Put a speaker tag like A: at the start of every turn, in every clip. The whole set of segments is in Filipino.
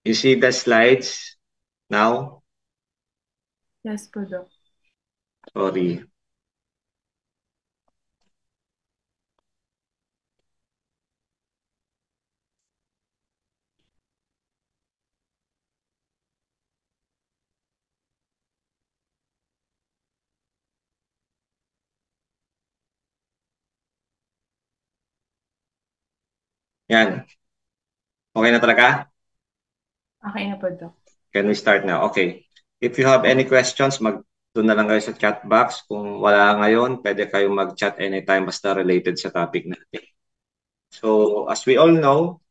A: You see the slides now?
B: Yes po, Doc.
A: Sorry. Yan. Okay na talaga?
B: Okay na po, Doc.
A: Can we start now? Okay. If you have any questions, doon na lang kayo sa chat box. Kung wala ngayon, pwede kayong mag-chat anytime basta related sa topic natin. So, as we all know,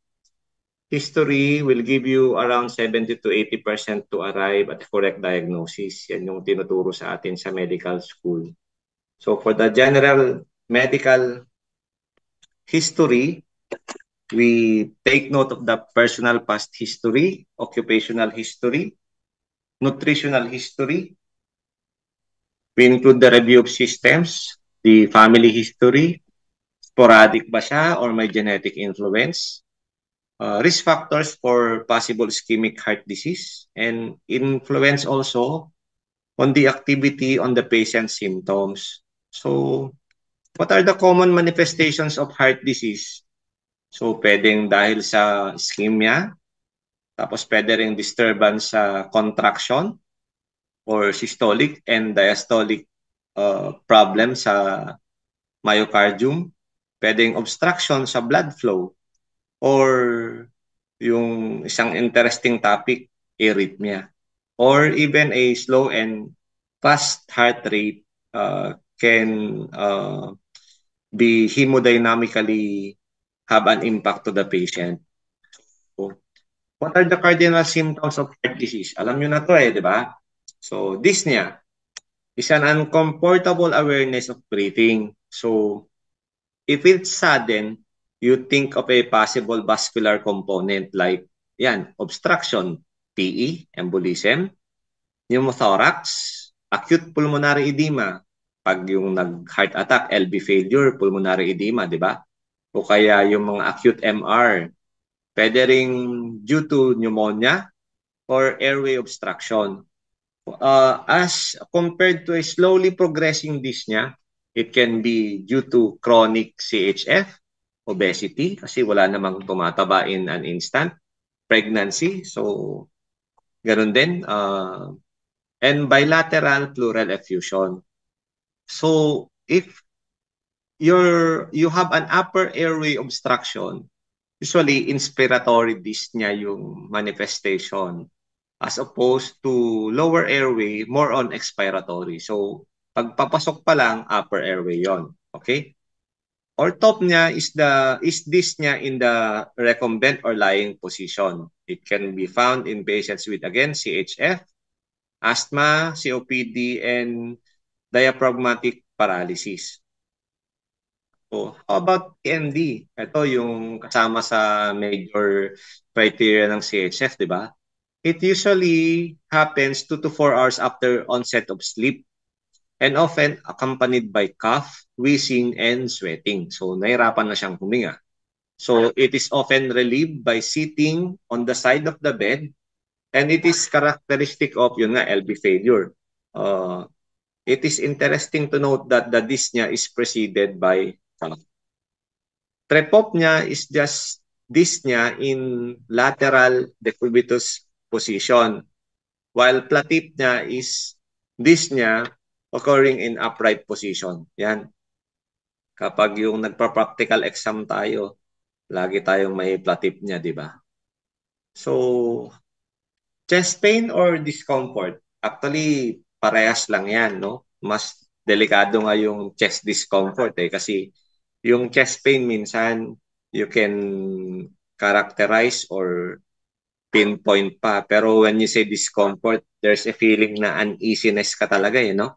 A: history will give you around 70 to 80% to arrive at the correct diagnosis. Yan yung tinuturo sa atin sa medical school. So, for the general medical history, we take note of the personal past history, occupational history, nutritional history. We include the review of systems, the family history, sporadic ba siya or may genetic influence, risk factors for possible ischemic heart disease, and influence also on the activity on the patient's symptoms. So, what are the common manifestations of heart disease? So, pwedeng dahil sa ischemia, tapos pwede ring disturbance sa contraction or systolic and diastolic problem sa myocardium, pwedeng obstruction sa blood flow, or yung isang interesting topic, arrhythmia, or even a slow and fast heart rate can be hemodynamically have an impact to the patient. So, what are the cardinal symptoms of heart disease? Alam nyo na to di ba? So, dyspnea is an uncomfortable awareness of breathing. So, if it's sudden, you think of a possible vascular component like obstruction, PE, embolism, pneumothorax, acute pulmonary edema, pag yung nag-heart attack, LV failure, pulmonary edema, di ba? O kaya yung mga acute MR, pwede ring due to pneumonia or airway obstruction. As compared to a slowly progressing dyspnea, it can be due to chronic CHF, obesity, kasi wala namang tumataba in an instant, pregnancy, so ganun din, and bilateral pleural effusion. So if you have an upper airway obstruction, usually inspiratory dyspnea yung manifestation, as opposed to lower airway, more on expiratory. So, pagpapasok pa lang, upper airway yon. Okay? Orthopnea is dyspnea in the recumbent or lying position. It can be found in patients with, again, CHF, asthma, COPD, and diaphragmatic paralysis. So, how about TMD? Ito yung kasama sa major criteria ng CHF, di ba? It usually happens 2 to 4 hours after onset of sleep and often accompanied by cough, wheezing, and sweating. So, nahirapan na siyang huminga. So, it is often relieved by sitting on the side of the bed and it is characteristic of, yun nga, LV failure. It is interesting to note that the dyspnea is preceded by cough. Trepopnea is just dyspnea in lateral decubitus position, while platypnea is dyspnea occurring in upright position. Yan. Kapag yung nagpa-practical exam tayo, lagi tayong may platypnea, di ba? So, chest pain or discomfort? Actually, parehas lang yan, no? Mas delikado nga yung chest discomfort kasi yung chest pain minsan you can characterize or pinpoint pa. Pero when you say discomfort, there's a feeling na uneasiness ka talaga, no?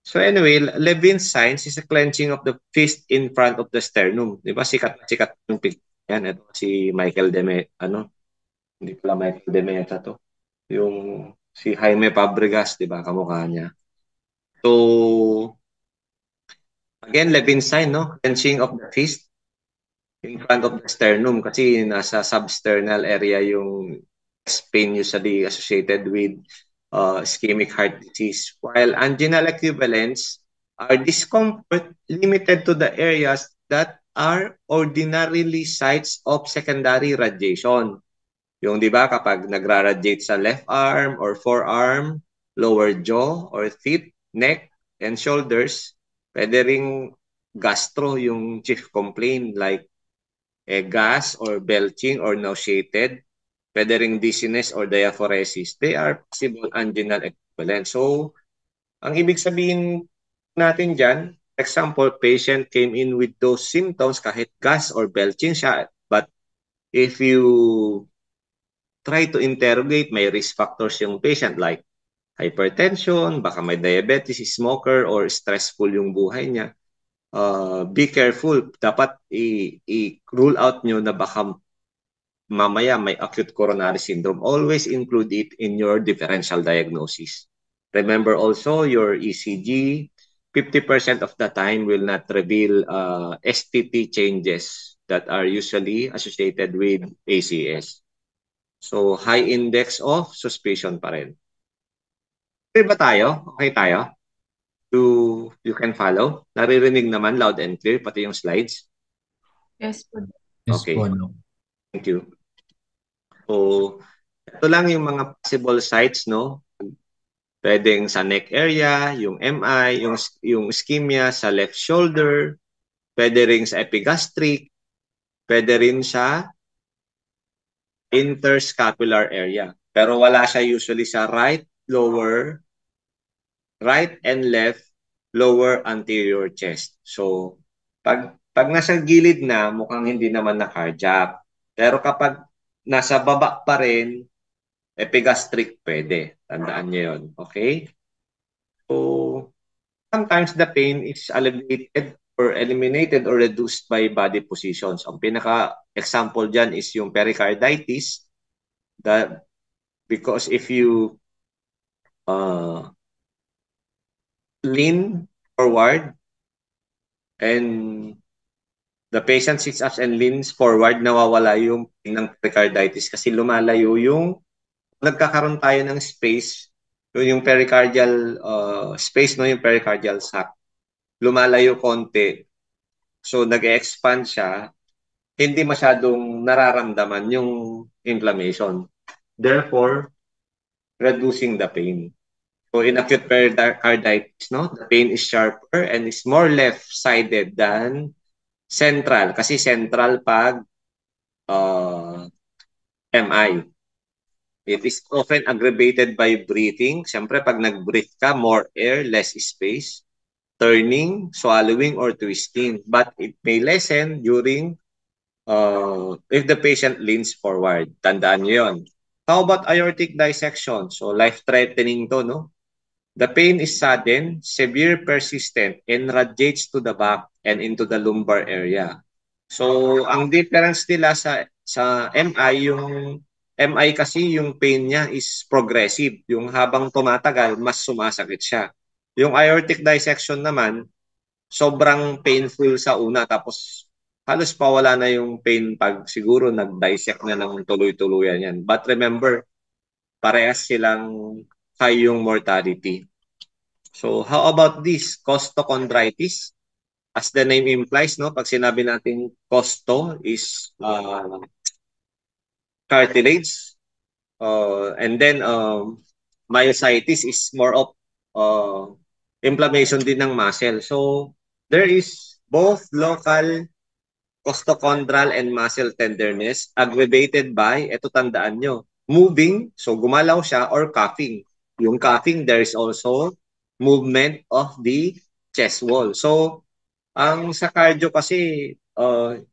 A: So anyway, Levin's signs is a clenching of the fist in front of the sternum. Di ba? Sikat yung picture. Yan, ito si Michael Deme, hindi pala Michael Demeta to. Yung si Jaime Fabregas, di ba? Kamukha niya. So, again, Levin's sign, no? Clenching of the fist in front of the sternum kasi nasa substernal area yung chest pain usually associated with ischemic heart disease, while anginal equivalents are discomfort limited to the areas that are ordinarily sites of secondary radiation. Yung 'di ba kapag nagra-radiate sa left arm or forearm, lower jaw or feet, neck, and shoulders, pwede ring gastro yung chief complaint like gas or belching or nauseated. Pwede ring dizziness or diaphoresis. They are possible anginal equivalents. So, ang ibig sabihin natin dyan, example, patient came in with those symptoms kahit gas or belching siya. But if you try to interrogate, may risk factors yung patient like hypertension, baka may diabetes, smoker, or stressful yung buhay niya. Be careful. Dapat i-rule out nyo na baka mamaya may acute coronary syndrome. Always include it in your differential diagnosis. Remember also your ECG, 50% of the time will not reveal STT changes that are usually associated with ACS. So, high index of suspicion pa rin. Okay ba tayo? Okay tayo? You can follow? Naririnig naman loud and clear, pati yung slides?
B: Yes po, Doc.
C: Yes po,
A: Okay,
C: Doc.
A: thank you. So, ito lang yung mga possible sites, no? Pwedeng sa neck area, yung MI, yung ischemia sa left shoulder, pwede rin sa epigastric, pwede rin sa interscapular area. Pero wala siya usually sa right and left lower anterior chest. So, pag nasa gilid na, mukhang hindi naman na cardiac. Pero kapag nasa baba pa rin, epigastric pwede. Tandaan niyo yun. Okay? So, sometimes the pain is alleviated or eliminated or reduced by body positions. Ang pinaka-example dyan is yung pericarditis that because if you lean forward and the patient sits up and leans forward, nawawala yung pain ng pericarditis kasi lumalayo yung nagkakaroon tayo ng space, yung pericardial space, no, yung pericardial sac. Lumalayo konti. So, nag-expand siya, hindi masyadong nararamdaman yung inflammation. Therefore, reducing the pain. So, in acute pericarditis, no, the pain is sharper and is more left-sided than central. Kasi central pag MI. It is often aggravated by breathing. Siyempre, pag nag-breathe ka, more air, less space. Turning, swallowing, or twisting. But it may lessen during if the patient leans forward. Tandaan nyo yun. How about aortic dissection? So, life-threatening to, no? The pain is sudden, severe, persistent, and radiates to the back and into the lumbar area. So, ang difference nila sa MI, yung MI kasi yung pain niya is progressive. Yung habang tumatagal, mas sumasakit siya. Yung aortic dissection naman, sobrang painful sa una tapos halos pawala na yung pain pag siguro nag-dissect na ng tuloy-tuluyan yan. But remember, parehas silang high yung mortality. So how about this? Costochondritis? As the name implies, no, pag sinabi natin costo is cartilage. And then myositis is more of inflammation din ng muscle. So there is both local costochondral and muscle tenderness aggravated by, eto tandaan nyo, moving, so gumalaw siya, or coughing. Yung coughing, there is also movement of the chest wall. So, ang sa cardio kasi,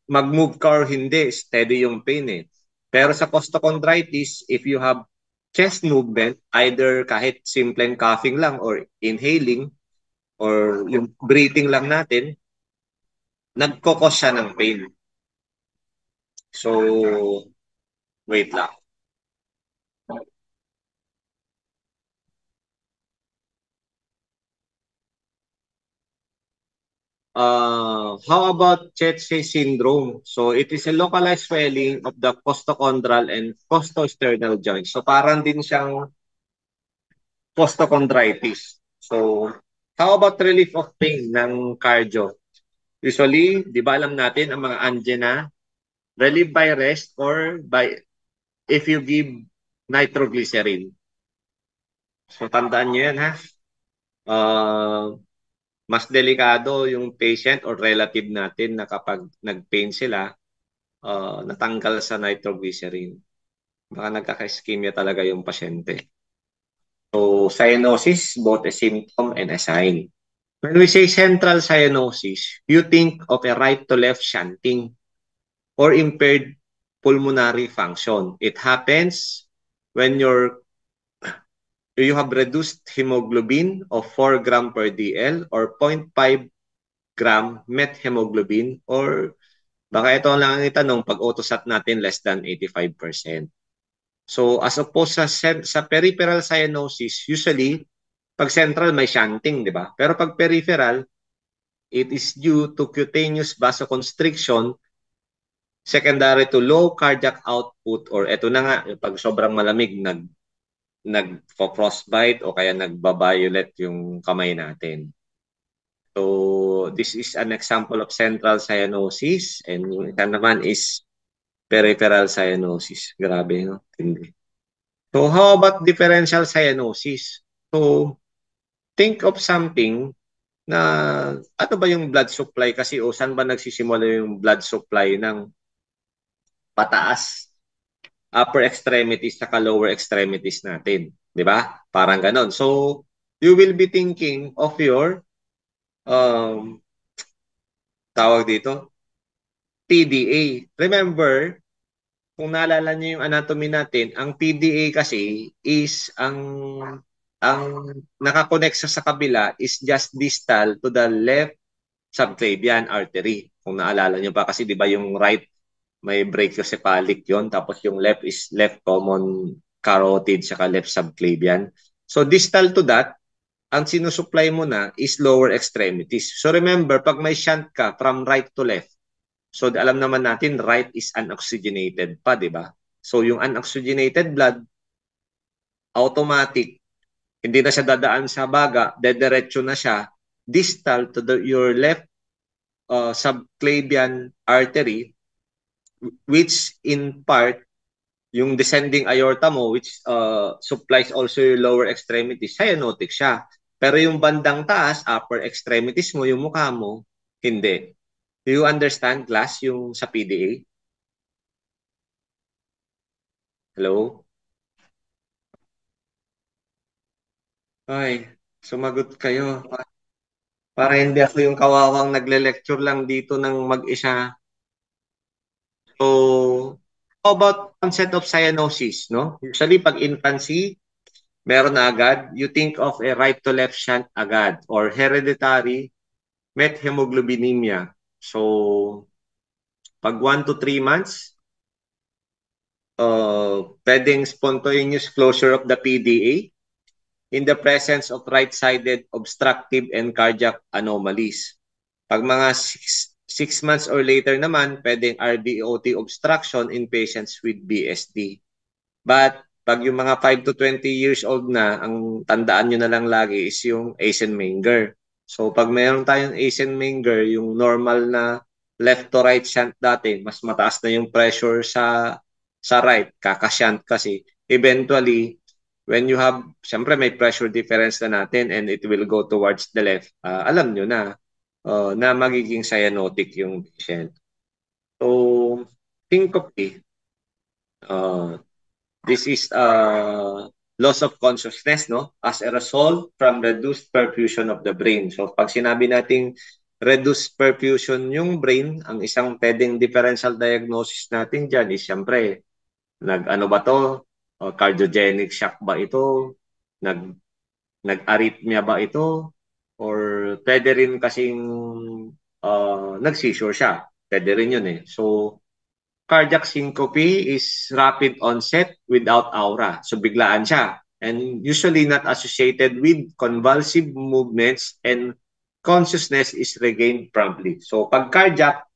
A: mag-move ka or hindi, steady yung pain eh. Pero sa costochondritis, if you have chest movement, either kahit simpleng coughing lang or inhaling, or yung breathing lang natin, nagkokos siya ng pain. So, wait lang. How about Tietze syndrome? So it is a localized swelling of the costochondral and costosternal joints. So parang din siyang costochondritis. So how about relief of pain ng cardio? Usually, di ba alam natin ang mga angina, relieve by rest or by if you give nitroglycerin. So tandaan nyo yan ha. Mas delikado yung patient or relative natin na kapag nag-pain sila, natanggal sa nitroglycerin. Baka nagkaka-ischemia talaga yung pasyente. So, cyanosis, both a symptom and a sign. When we say central cyanosis, you think of a right to left shunting or impaired pulmonary function. It happens when you have reduced hemoglobin of 4 gram per DL or 0.5 gram methemoglobin or baka ito lang ang itanong pag autosat natin less than 85%. So as opposed sa peripheral cyanosis, usually pag central may shunting, di ba? Pero pag peripheral, it is due to cutaneous vasoconstriction secondary to low cardiac output or eto na nga, pag sobrang malamig, nag-frostbite o kaya nagba-violet yung kamay natin. So this is an example of central cyanosis and yung isa naman is peripheral cyanosis. Grabe, no? Hindi. So how about differential cyanosis? So think of something na ano ba yung blood supply kasi o saan ba nagsisimula yung blood supply ng pataas upper extremities sa lower extremities natin, 'di ba? Parang ganon. So you will be thinking of your um tawag dito PDA. Remember, kung naalala niyo yung anatomy natin, ang PDA kasi is ang nakakonect sa kabila is just distal to the left subclavian artery. Kung naalala niyo pa kasi 'di ba yung right may brachiocephalic yon tapos yung left is left common carotid saka left subclavian. So distal to that, ang sinusupply mo na is lower extremities. So remember, pag may shunt ka from right to left, so alam naman natin right is unoxygenated pa, di ba? So yung unoxygenated blood, automatic, hindi na siya dadaan sa baga, dediretso na siya distal to your left subclavian artery, which in part yung descending aorta mo, which supplies also your lower extremities, cyanotic siya. Pero yung bandang taas, upper extremities mo, yung mukha mo, hindi. Do you understand, class, yung sa PDA? Hello? Ay, sumagot kayo. Para hindi ako yung kawawang nagle-lecture lang dito ng mag-isa. So, how about concept of cyanosis, no? Usually, pag infancy, meron na agad, you think of a right to left shunt agad or hereditary methemoglobinemia. So, pag 1 to 3 months, pwedeng spontaneous closure of the PDA in the presence of right-sided obstructive and cardiac anomalies. Pag mga 6 months or later naman, pwedeng RVOT obstruction in patients with BSD. But pag yung mga 5 to 20 years old na, ang tandaan nyo na lang lagi is yung Eisenmenger. So pag mayroon tayong Eisenmenger, yung normal na left to right shunt dati, mas mataas na yung pressure sa right, kakashunt kasi. Eventually, when you have, syempre may pressure difference na natin and it will go towards the left, alam nyo na magiging cyanotic yung patient. So, syncope, this is loss of consciousness, no? As a result from reduced perfusion of the brain. So pag sinabi nating reduced perfusion yung brain, ang isang pwedeng differential diagnosis natin dyan is siyempre, ano ba to? Cardiogenic shock ba ito? Nag-arrhythmia ba ito? Or pwede rin kasing nag-seizure siya. Pwede rin yun eh. So, cardiac syncope is rapid onset without aura. So biglaan siya. And usually not associated with convulsive movements and consciousness is regained promptly. So pag cardiac,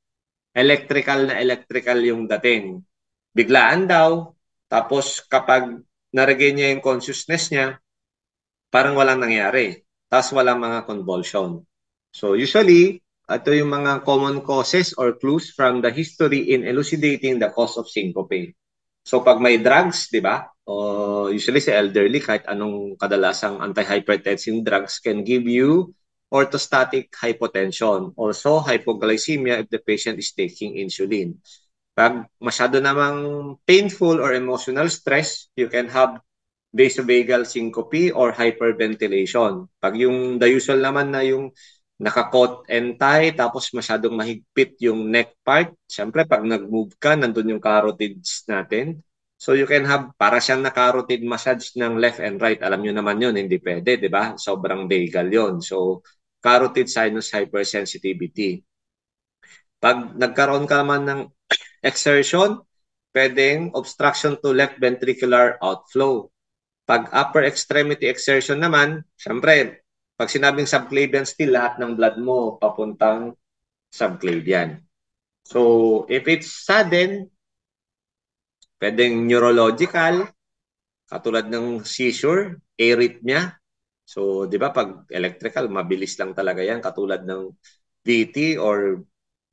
A: electrical na electrical yung dating. Biglaan daw, tapos kapag na-regain niya yung consciousness niya, parang walang nangyari. Tapos walang mga convulsion. So usually, ito yung mga common causes or clues from the history in elucidating the cause of syncope. So pag may drugs, di ba? Usually sa elderly, kahit anong kadalasang antihypertensive drugs can give you orthostatic hypotension. Also, hypoglycemia if the patient is taking insulin. Pag masyado namang painful or emotional stress, you can have vasovagal syncope or hyperventilation. Pag yung the usual naman na yung nakakot and tie, tapos masyadong mahigpit yung neck part, syempre pag nag-move ka, nandun yung carotids natin. So you can have para siyang na-carotid massage ng left and right. Alam nyo naman yun, hindi pwede, di ba? Sobrang vagal yun. So carotid sinus hypersensitivity. Pag nagkaroon ka naman ng exertion, pwedeng obstruction to left ventricular outflow. Pag upper extremity exertion naman, syempre, pag sinabing subclavian still, lahat ng blood mo papuntang subclavian. So, if it's sudden, pwedeng neurological, katulad ng seizure, arrhythmia. So, di ba, pag electrical, mabilis lang talaga yan, katulad ng VT or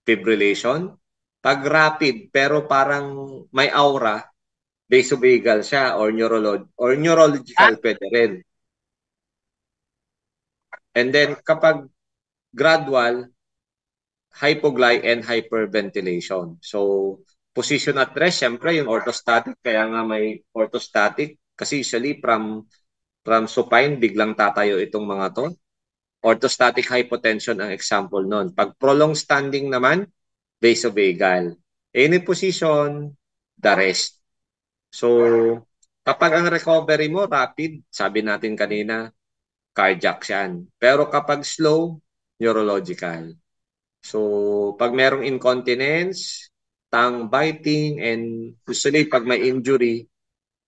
A: fibrillation. Pag rapid, pero parang may aura, vasovagal siya or neurological pwede rin. And then kapag gradual, hypogly and hyperventilation. So, position at rest, syempre yung orthostatic, kaya nga may orthostatic kasi usually from supine, biglang tatayo itong mga to. Orthostatic hypotension ang example nun. Pag prolonged standing naman, vasovagal. Any position, the rest. So, kapag ang recovery mo rapid, sabi natin kanina, cardiac yan. Pero kapag slow, neurological. So, pag merong incontinence, tongue biting, and usually pag may injury,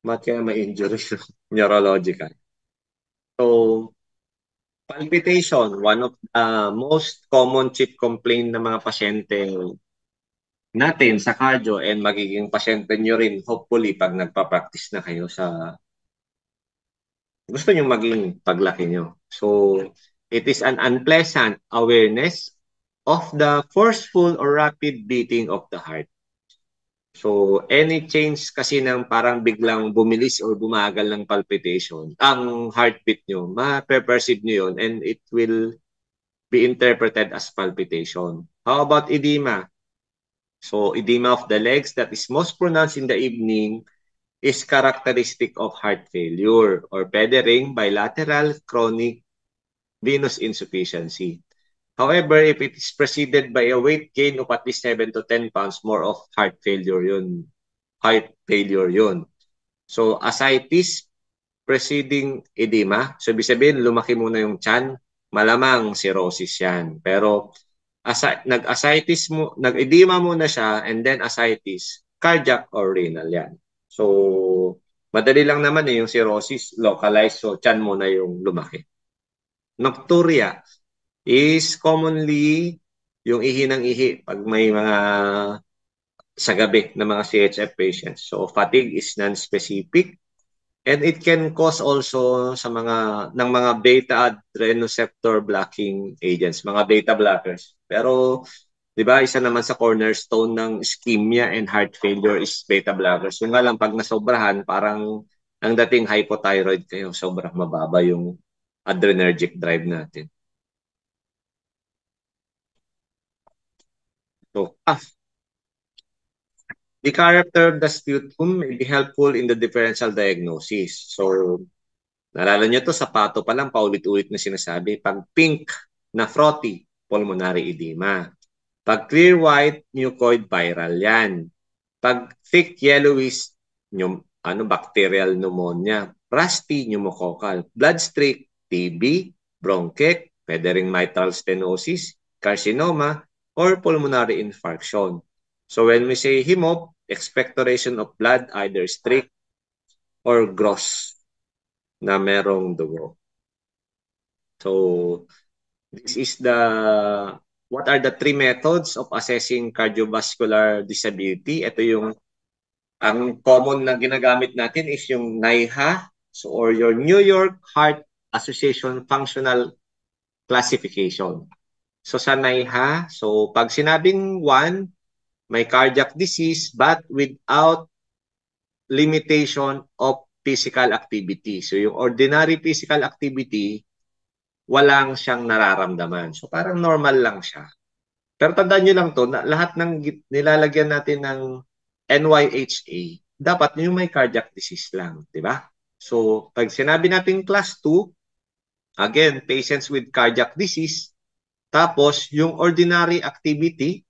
A: kaya may injury? Neurological. So, palpitation, one of the most common chief complaint ng mga pasyente natin sa cardio and magiging pasyente nyo rin hopefully pag nagpa-practice na kayo sa gusto nyo maging paglaki nyo. So, it is an unpleasant awareness of the forceful or rapid beating of the heart. So, any change kasi ng parang biglang bumilis or bumagal ng palpitation, ang heartbeat nyo, ma-perceive nyo yun and it will be interpreted as palpitation. How about edema? So, edema of the legs that is most pronounced in the evening is characteristic of heart failure or pwede ring bilateral chronic venous insufficiency. However, if it is preceded by a weight gain of at least 7 to 10 pounds, more of heart failure yun. Heart failure yun. So, ascites preceding edema. So, ibig sabihin, lumaki muna yung tiyan, malamang cirrhosis yan. Pero, nag-ascites mo, nag-edema muna siya, and then ascites, cardiac or renal yan. So, madali lang naman yung cirrhosis, localized, so tiyan muna yung lumaki. Nocturia is commonly yung ihi ng ihi pag may mga sa gabi na mga CHF patients. So fatigue is non-specific and it can cause also sa mga beta adrenoceptor blocking agents, mga beta blockers. Pero 'di ba isa naman sa cornerstone ng ischemia and heart failure is beta blockers. Yung nga lang pag nasobrahan parang ang dating hypothyroid kayo, sobrang mababa yung adrenergic drive natin. So, the character of the sputum may be helpful in the differential diagnosis. So, naalala nyo to, sa pato pa lang, paulit-ulit na sinasabi. Pag pink na frothy, pulmonary edema. Pag clear white, mucoid viral yan. Pag thick yellowish, bacterial pneumonia. Rusty, pneumococcal. Blood streak, TB, bronchic, pwede ring mitral stenosis, carcinoma, or pulmonary infarction. So when we say hemop, expectoration of blood, either streak or gross na merong dugo. So, This is what are the three methods of assessing cardiovascular disability? Ito yung ang common na ginagamit natin is yung NYHA, so, or your New York Heart Association Functional Classification. So sa NYHA, so pag sinabing one, may cardiac disease but without limitation of physical activity. So yung ordinary physical activity, walang siyang nararamdaman. So parang normal lang siya. Pero tandaan nyo lang to, na lahat ng nilalagyan natin ng NYHA, dapat yung may cardiac disease lang, di ba? So, pag sinabi natin class 2, again, patients with cardiac disease, tapos yung ordinary activity,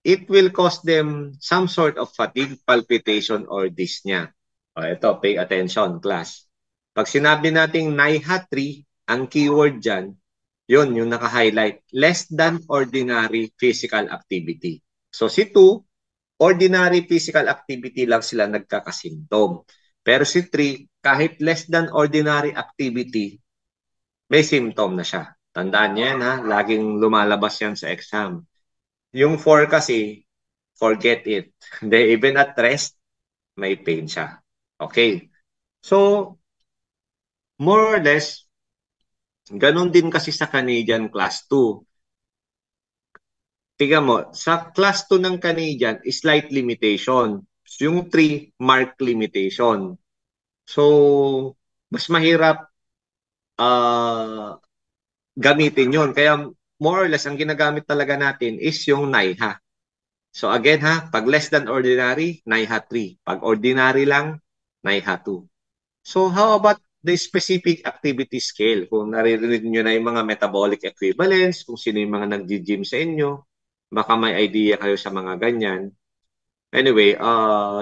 A: it will cause them some sort of fatigue, palpitation, or dyspnea. O, ito, pay attention, class. Pag sinabi nating NIHA 3, ang keyword dyan, yun, yung naka-highlight, less than ordinary physical activity. So si 2, ordinary physical activity lang sila nagkakasymptom. Pero si 3, kahit less than ordinary activity, may symptom na siya. Tandaan niyo yan ha, laging lumalabas yan sa exam. Yung 4 kasi, forget it. They even at rest, may pain siya. Okay. So, more or less, ganun din kasi sa Canadian Class 2. Tingnan mo, sa class 2 ng Canadian, slight limitation. Yung 3, mark limitation. So, mas mahirap uh, gamitin yon. Kaya more or less, ang ginagamit talaga natin is yung NIHA. So again ha, pag less than ordinary, NIHA 3. Pag ordinary lang, NIHA 2. So how about the specific activity scale? Kung naririnig nyo na yung mga metabolic equivalents, kung sino yung mga nag-gym sa inyo, baka may idea kayo sa mga ganyan. Anyway,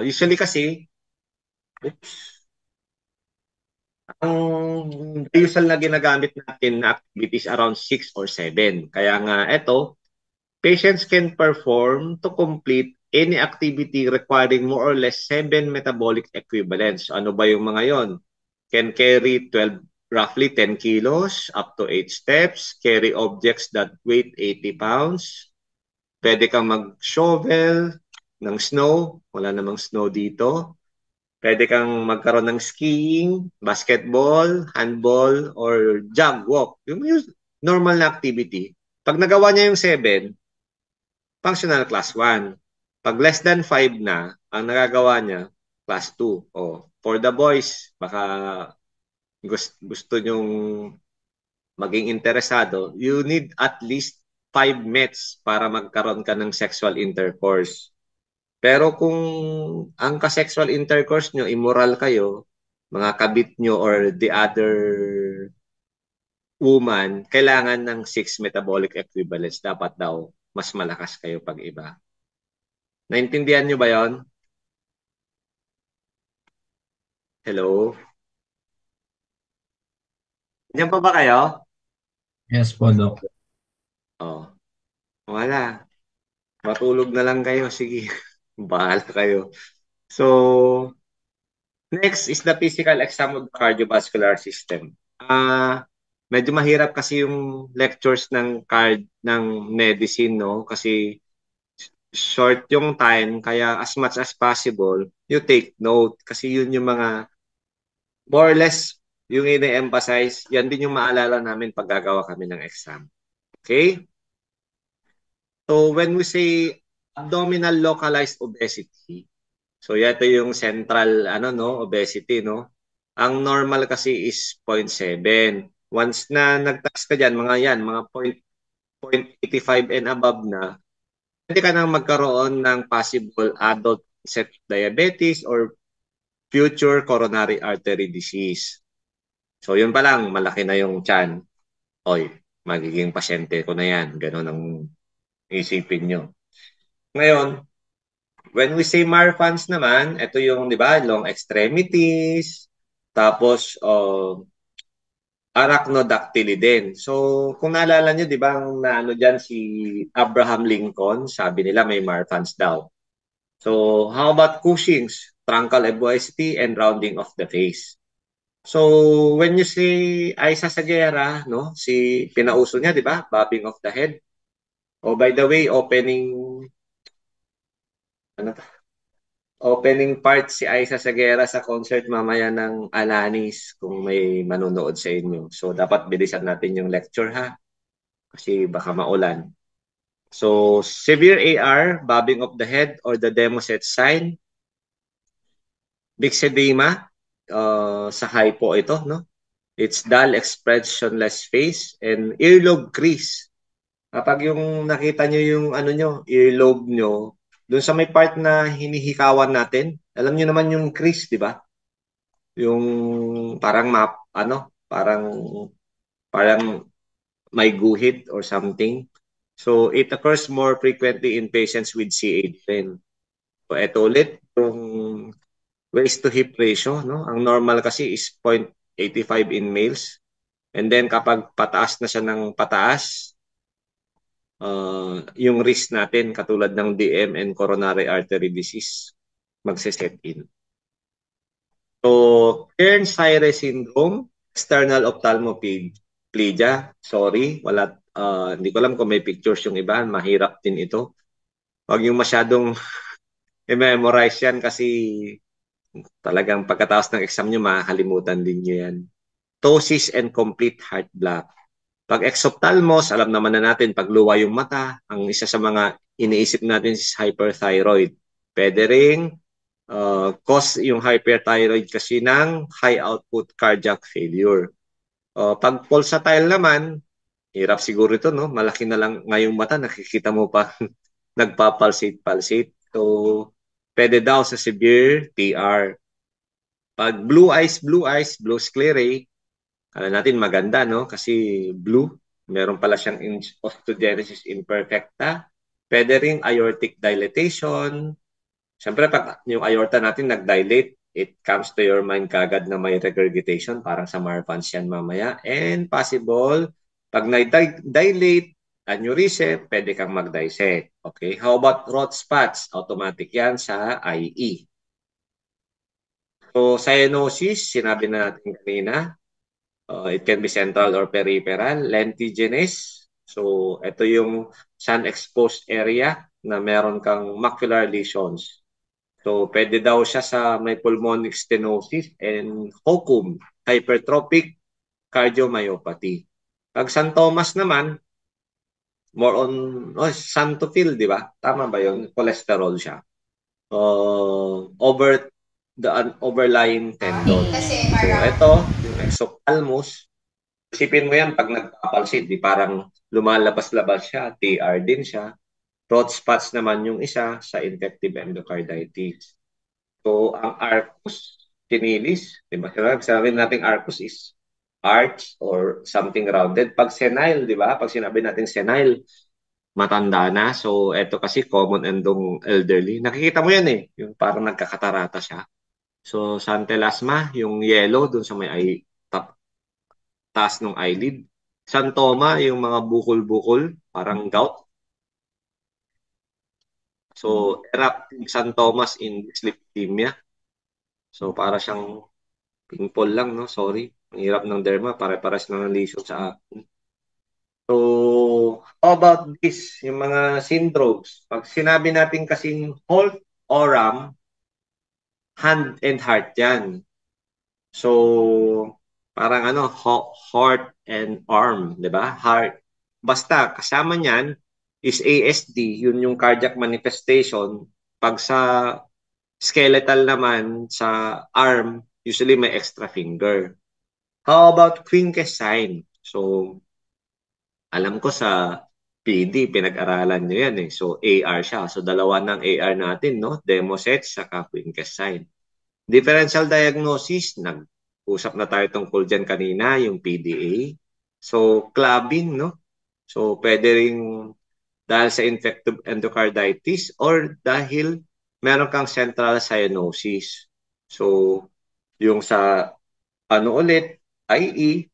A: usually kasi, oops, ang usual na ginagamit natin na activities around 6 or 7. Kaya nga, ito, patients can perform to complete any activity requiring more or less 7 metabolic equivalents. Ano ba yung mga yon? Can carry 12, roughly 10 kilos, up to 8 steps, carry objects that weight 80 pounds, pwede kang mag-shovel ng snow, wala namang snow dito, pwede kang magkaroon ng skiing, basketball, handball, or jog, walk. Yung normal na activity. Pag nagawa niya yung 7, functional class 1. Pag less than 5 na, ang nagagawa niya, class 2. O, for the boys, baka gusto nyong maging interesado, you need at least 5 METs para magkaroon ka ng sexual intercourse. Pero kung ang ka-sexual intercourse nyo, immoral kayo, mga kabit nyo or the other woman, kailangan ng 6 metabolic equivalents. Dapat daw, mas malakas kayo pag iba. Naintindihan nyo ba yon? Hello? Diyan pa ba kayo?
C: Yes po, Doc.
A: Oh, wala. Matulog na lang kayo. Sige. Bahala kayo. So, next is the physical exam of the cardiovascular system. Medyo mahirap kasi yung lectures ng medicine, no? Kasi short yung time, kaya as much as possible, you take note. Kasi yun yung mga, more or less, yung ine-emphasize, yan din yung maalala namin pag gagawa kami ng exam. Okay? So when we say abdominal localized obesity, so ito yung central obesity, no? Ang normal kasi is 0.7. Once na nagtaas ka diyan, mga 0.85 and above na, pwede ka nang magkaroon ng possible adult onset diabetes or future coronary artery disease. So yun pa lang, malaki na yung tiyan. Oy, magiging pasyente ko na yan. Ganun ang isipin nyo. Ngayon, when we say Marfans naman, ito yung, di ba, long extremities, tapos arachnodactyly din. So, kung naalala nyo, di ba, ang naano dyan si Abraham Lincoln, sabi nila may Marfans daw. So, how about Cushing's, truncal obesity and rounding of the face? So, when you see Aiza Sagera, no, si pinauso niya, di ba? Bobbing of the head. Oh, by the way, ano to? Opening part si Aiza Sagera sa concert mamaya ng Alanis kung may manonood sa inyo. So, dapat bilisan natin yung lecture ha, kasi baka maulan. So, severe AR, bobbing of the head or the Demoset sign, myxedema, sa hypo ito, no? It's dull, expressionless face, and earlobe crease. Kapag yung nakita nyo yung ano nyo, earlobe nyo, dun sa may part na hinihikawan natin, alam nyo naman yung crease, di ba? Yung parang parang may guhit or something. So it occurs more frequently in patients with CA10. So ito ulit, yung waist to hip ratio, no? Ang normal kasi is 0.85 in males. And then kapag pataas na siya ng pataas, yung risk natin katulad ng DM and coronary artery disease magse-set in. So, Kearns-Sayre syndrome, external ophthalmoplegia, sorry, hindi ko alam kung may pictures yung iba, mahirap din ito. Huwag yung masyadong i-memorize yan kasi talagang pagkatapos ng exam nyo, makakalimutan din nyo yan. Ptosis and complete heart block. Pag exophthalmos, alam naman na natin, pag luwa yung mata, ang isa sa mga iniisip natin is hyperthyroid. Pwede ring cause yung hyperthyroid kasi ng high output cardiac failure. Pag pulsatile naman, hirap siguro ito, no? Malaki na lang ngayong mata, nakikita mo pa nagpapalsate-palsate. So, pwede daw sa severe TR. Pag blue eyes, blue sclerae, kala natin maganda, no? Kasi blue, meron pala siyang osteogenesis imperfecta. Pwede ring aortic dilatation. Siyempre, pag yung aorta natin nag-dilate, it comes to your mind kagad na may regurgitation, parang sa Marfan's yan mamaya. And possible, pag nag-dilate, aneurysm, pwede kang mag-dissect. Okay? How about Roth spots? Automatic yan sa IE. So, cyanosis, sinabi na natin kanina. It can be central or peripheral. Lentiginous. So, ito yung sun-exposed area na meron kang macular lesions. So, pwede daw siya sa may pulmonic stenosis and HOCM, hypertrophic cardiomyopathy. Pag San Thomas naman, more on xanthophyll, di ba? Tama ba yun? Cholesterol siya. Over the overlying tendon. So, ito, yung exophthalmos, isipin mo yan pag nagpapalsid, di parang lumalabas-labas siya, TR din siya. Roth spots naman yung isa sa infective endocarditis. So, ang arcus senilis, di ba? Sabi natin arcus is arch or something rounded. Pag senile, di ba? Pag sinabi natin senile, matanda na. So, eto kasi common endong elderly. Nakikita mo yan eh, yung parang nagkakatarata siya. So, santelasma, yung yellow dun sa may taas ng eyelid. Santoma, yung mga bukol-bukol, parang gout. So, eruptive santomas in dyslipidemia. So, para siyang pimple lang, no? Sorry. Ang hirap ng derma. Pare-pares na ng lesion sa akin. So, how about this? Yung mga syndromes. Pag sinabi natin kasing Holt Oram, hand and heart yan. So, parang heart and arm, di ba? Heart. Basta, kasama niyan is ASD, yun yung cardiac manifestation. Pag sa skeletal naman, sa arm, usually may extra finger. How about Quincke's sign? So, alam ko sa PD, pinag-aralan nyo yan eh. So, AR siya. So, dalawa ng AR natin, no? Demoset saka Quincke's sign. Differential diagnosis, nag-usap na tayo tungkol dyan kanina, yung PDA. So, clubbing, no? So, pwede rin dahil sa infective endocarditis or dahil meron kang central cyanosis. So, yung sa ulit, IE,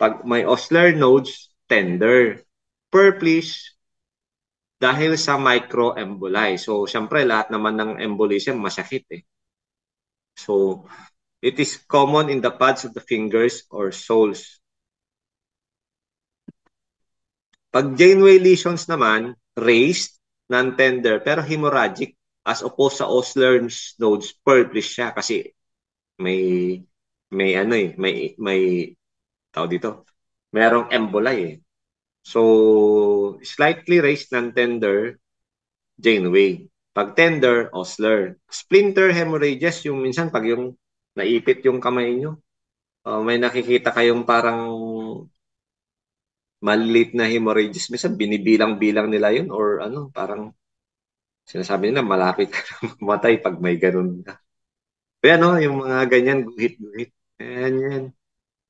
A: pag may Osler nodes, tender. Purplish, dahil sa microemboli. So, syempre, lahat naman ng embolism masakit eh. So, It is common in the pads of the fingers or soles. Pag Janeway lesions naman, raised, non-tender, pero hemorrhagic as opposed sa Osler's nodes, purplish siya kasi may may tao dito. Merong embolay eh. So, slightly raised non-tender, Janeway. Pag tender, Osler. Splinter hemorrhages, yung minsan pag yung naipit yung kamay nyo, may nakikita kayong parang maliliit na hemorrhages. Minsan binibilang-bilang nila yun or ano, parang sinasabi nila malapit ka na mamatay pag may ganun ka. Kaya no, yung mga ganyan, guhit-guhit. Ayan yan.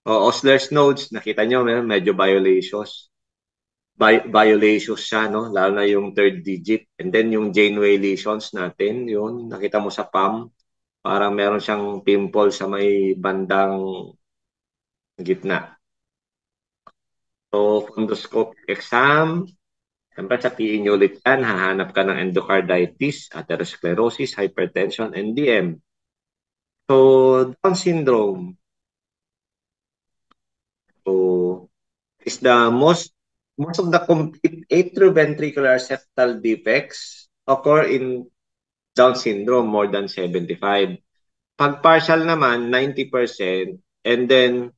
A: O, Osler's nodes, nakita nyo, medyo violations. Violations siya, no? Lalo na yung third digit. And then yung Janeway lesions natin, yun, nakita mo sa palm, parang meron siyang pimple sa may bandang gitna. So, fundoscopic exam, siyempre sa PE nyo ulit yan, hahanap ka ng endocarditis, atherosclerosis, hypertension, and DM. So, Down syndrome. So, is the most of the complete atrioventricular septal defects occur in Down syndrome more than 75. Pag partial naman, 90%. And then,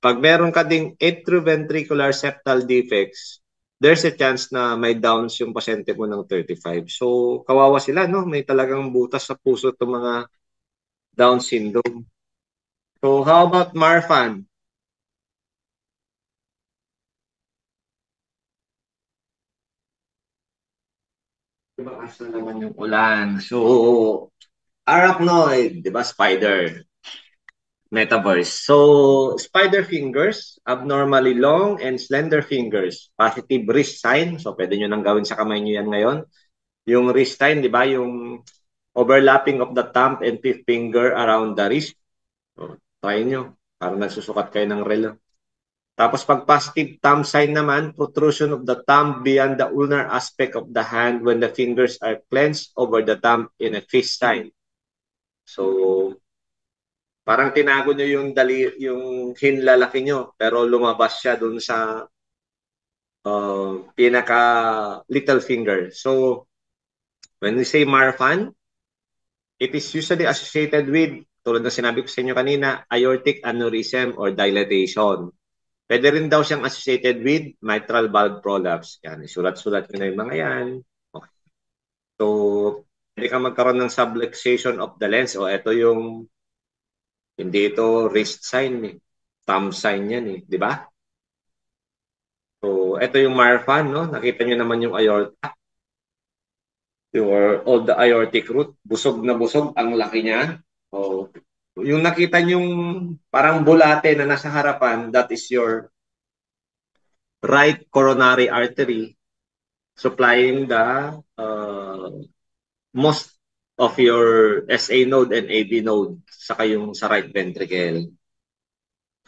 A: pag meron ka ding atrioventricular septal defects, there's a chance na may Downs yung pasyente mo ng 35. So, kawawa sila, no? May talagang butas sa puso itong mga Down syndrome. So, how about Marfan? Diba asa naman yung ulan? So, arachnoid, di ba? Spider. Metaverse. So, spider fingers, abnormally long and slender fingers. Positive wrist sign. So, pwede nyo nang gawin sa kamay nyo yan ngayon. Yung wrist sign, di ba? Yung overlapping of the thumb and fifth finger around the wrist. So, try nyo. Parang nagsusukat kayo ng relo. Tapos pag positive thumb sign naman, protrusion of the thumb beyond the ulnar aspect of the hand when the fingers are clenched over the thumb in a fist sign. So, parang tinago nyo yung hinlalaki nyo, pero lumabas siya dun sa pinaka little finger. So, when we say Marfan, it is usually associated with, tulad na sinabi ko sa inyo kanina, aortic aneurysm or dilatation. Pwede rin daw siyang associated with mitral valve prolapse. Yan, isulat-sulat nyo na yung mga yan. Okay. So, pwede ka magkaroon ng subluxation of the lens. O, ito yung, hindi ito wrist sign eh. Thumb sign yan eh. Di ba? So, ito yung Marfan, no? Nakita nyo naman yung aorta. All the aortic root. Busog na busog. Ang laki niya. So, yung nakita yung parang bulate na nasa harapan, that is your right coronary artery supplying the most of your SA node and AB node saka yung sa right ventricle.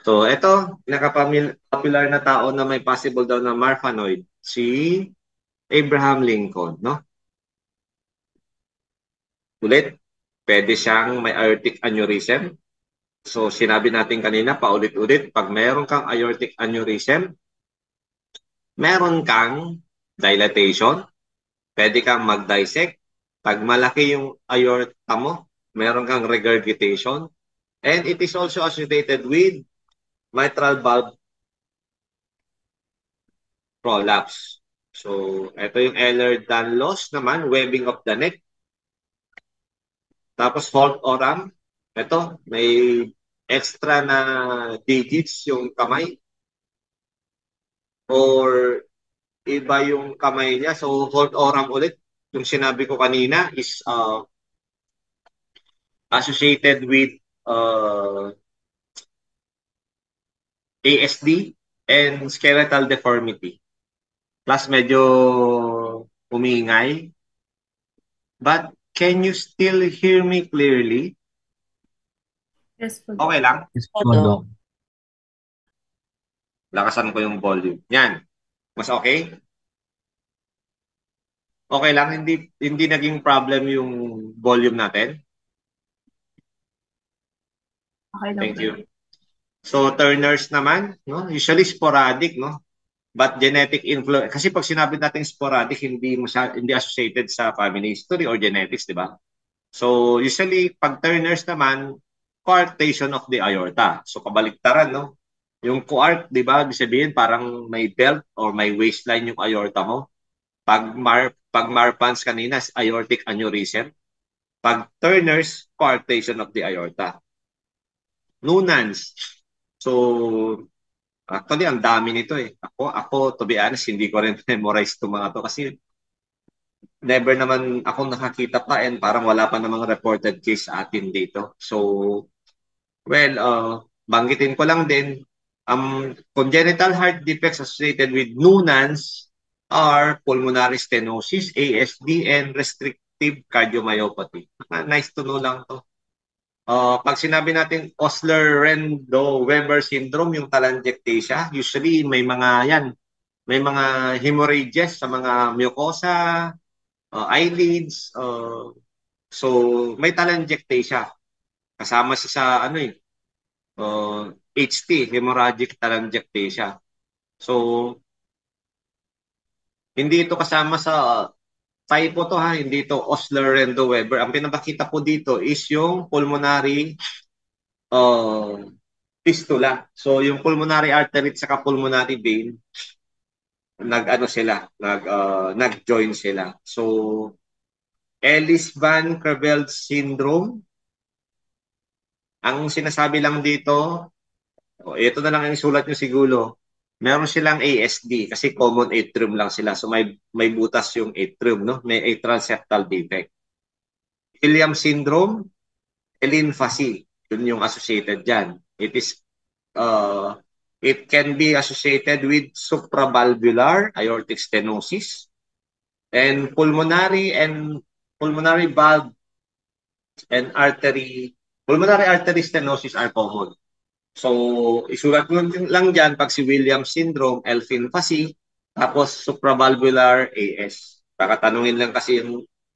A: So, ito, pinaka-popular na tao na may possible daw na Marfanoid, si Abraham Lincoln, no? Ulit, pwede siyang may aortic aneurysm. So, sinabi natin kanina, paulit-ulit, pag meron kang aortic aneurysm, meron kang dilatation, pwede kang mag-dissect. Pag malaki yung aorta mo, meron kang regurgitation. And it is also associated with mitral valve prolapse. So, ito yung Ehlers-Danlos naman, webbing of the neck. Tapos Holt Oram, ito, may extra na digits yung kamay or iba yung kamay niya. So, Holt Oram ulit, yung sinabi ko kanina is associated with ASD and skeletal deformity. Plus medyo umingay. But can you still hear me clearly?
B: Yes po.
A: Okay lang?
C: Yes po, Doc.
A: Lakasan ko yung volume. Yan. Mas okay? Okay lang? Hindi naging problem yung volume natin?
B: Okay lang
A: Thank
B: po.
A: you. So, Turners naman, no? Usually sporadic, no? But genetic influence, kasi pag sinabi natin sporadic, hindi associated sa family history or genetics, di ba? So, usually, pag Turners naman, coarctation of the aorta. So, kabaliktaran, no? Yung coarct, di ba, ibig sabihin parang may belt or may waistline yung aorta mo. Pag Marfan's kanina, aortic aneurysm. Pag Turners, coarctation of the aorta. Noonans. So, actually, ang dami nito eh. Ako, to be honest, hindi ko rin memorize itong mga to kasi never naman ako nakakita pa and parang wala pa namang reported case sa atin dito. So, well, banggitin ko lang din, congenital heart defects associated with Noonans are pulmonary stenosis, ASD, and restrictive cardiomyopathy. Nice to know lang to. Pag sinabi natin Osler-Rendo-Weber syndrome, yung telangiectasia, usually may mga hemorrhages sa mga mucosa, eyelids, so may telangiectasia. Kasama siya sa HT, hemorrhagic telangiectasia. So, hindi ito kasama sa typo to ha, hindi ito Osler-Rendo-Weber. Ang pinapakita po dito is yung pulmonary uh, fistula. So yung pulmonary artery at saka pulmonary vein nag-join sila. So Ellis Van Creveld syndrome, ang sinasabi lang dito, ito na lang ang isulat nyo siguro. Meron silang ASD kasi common atrium lang sila. So may butas yung atrium, no? May atrial septal defect. Williams syndrome, elinphasie, yun yung associated dyan. Uh, it can be associated with supravalvular aortic stenosis and pulmonary valve and pulmonary artery stenosis are common. So, isulat mo lang dyan pag si Williams syndrome, elinphasie, tapos supravalvular AS. Tanungin lang kasi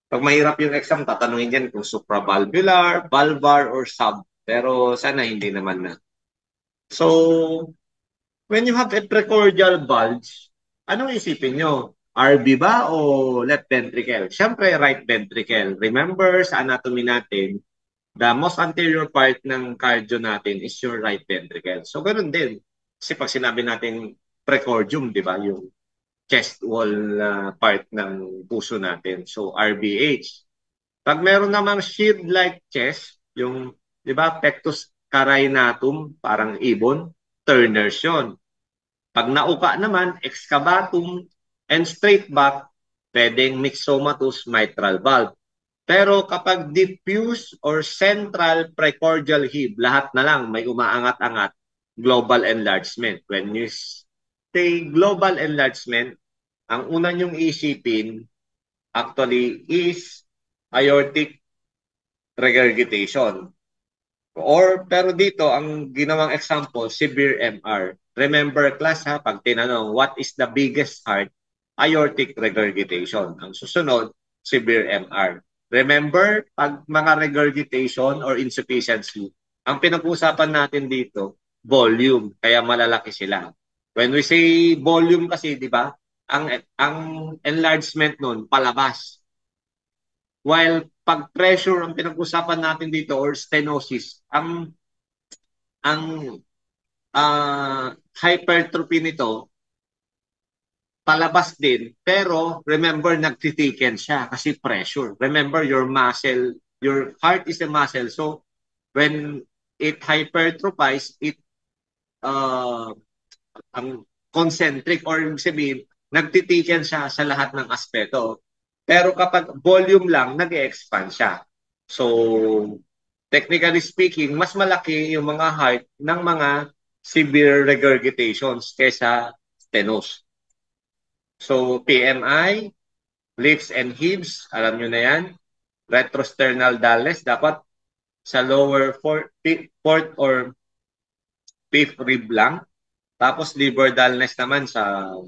A: pag mahirap yung exam, tatanungin dyan kung supravalvular, valvar, or sub. Pero sana hindi naman na. So, when you have a precordial bulge, anong isipin nyo? RV ba o left ventricle? Siyempre, right ventricle. Remember, sa anatomy natin, the most anterior part ng cardio natin is your right ventricle. So, ganun din. Kasi pag sinabi natin precordium, di ba? Yung chest wall part ng puso natin. So, RVH. Pag meron namang shield-like chest, yung, di ba, pectus carinatum, parang ibon, Turner's yun. Pag nauka naman, excavatum and straight back, pwedeng myxomatous mitral valve. Pero kapag diffuse or central precordial heave, lahat na lang may umaangat-angat, global enlargement. When you say global enlargement, ang una nyong isipin actually is aortic regurgitation. Pero dito, ang ginawang example, severe MR. Remember class ha, pag tinanong, what is the biggest heart? Aortic regurgitation. Ang susunod, severe MR. Remember, pag mga regurgitation or insufficiency, ang pinag-uusapan natin dito, volume, kaya malalaki sila. When we say volume kasi, di ba, ang enlargement nun, palabas. While pag pressure ang pinag-usapan natin dito or stenosis, ang hypertrophy nito palabas din, pero remember nagtitiken siya kasi pressure. Remember your heart is a muscle. So when it hypertrophies, ang concentric or sabihin, nagtitiken siya sa lahat ng aspeto. Pero kapag volume lang, nag-expand siya. So, technically speaking, mas malaki yung mga heart ng mga severe regurgitations kesa stenosis. So, PMI, lifts and heaves, alam nyo na yan. Retrosternal dullness, dapat sa lower fourth or fifth rib lang. Tapos liver dullness naman sa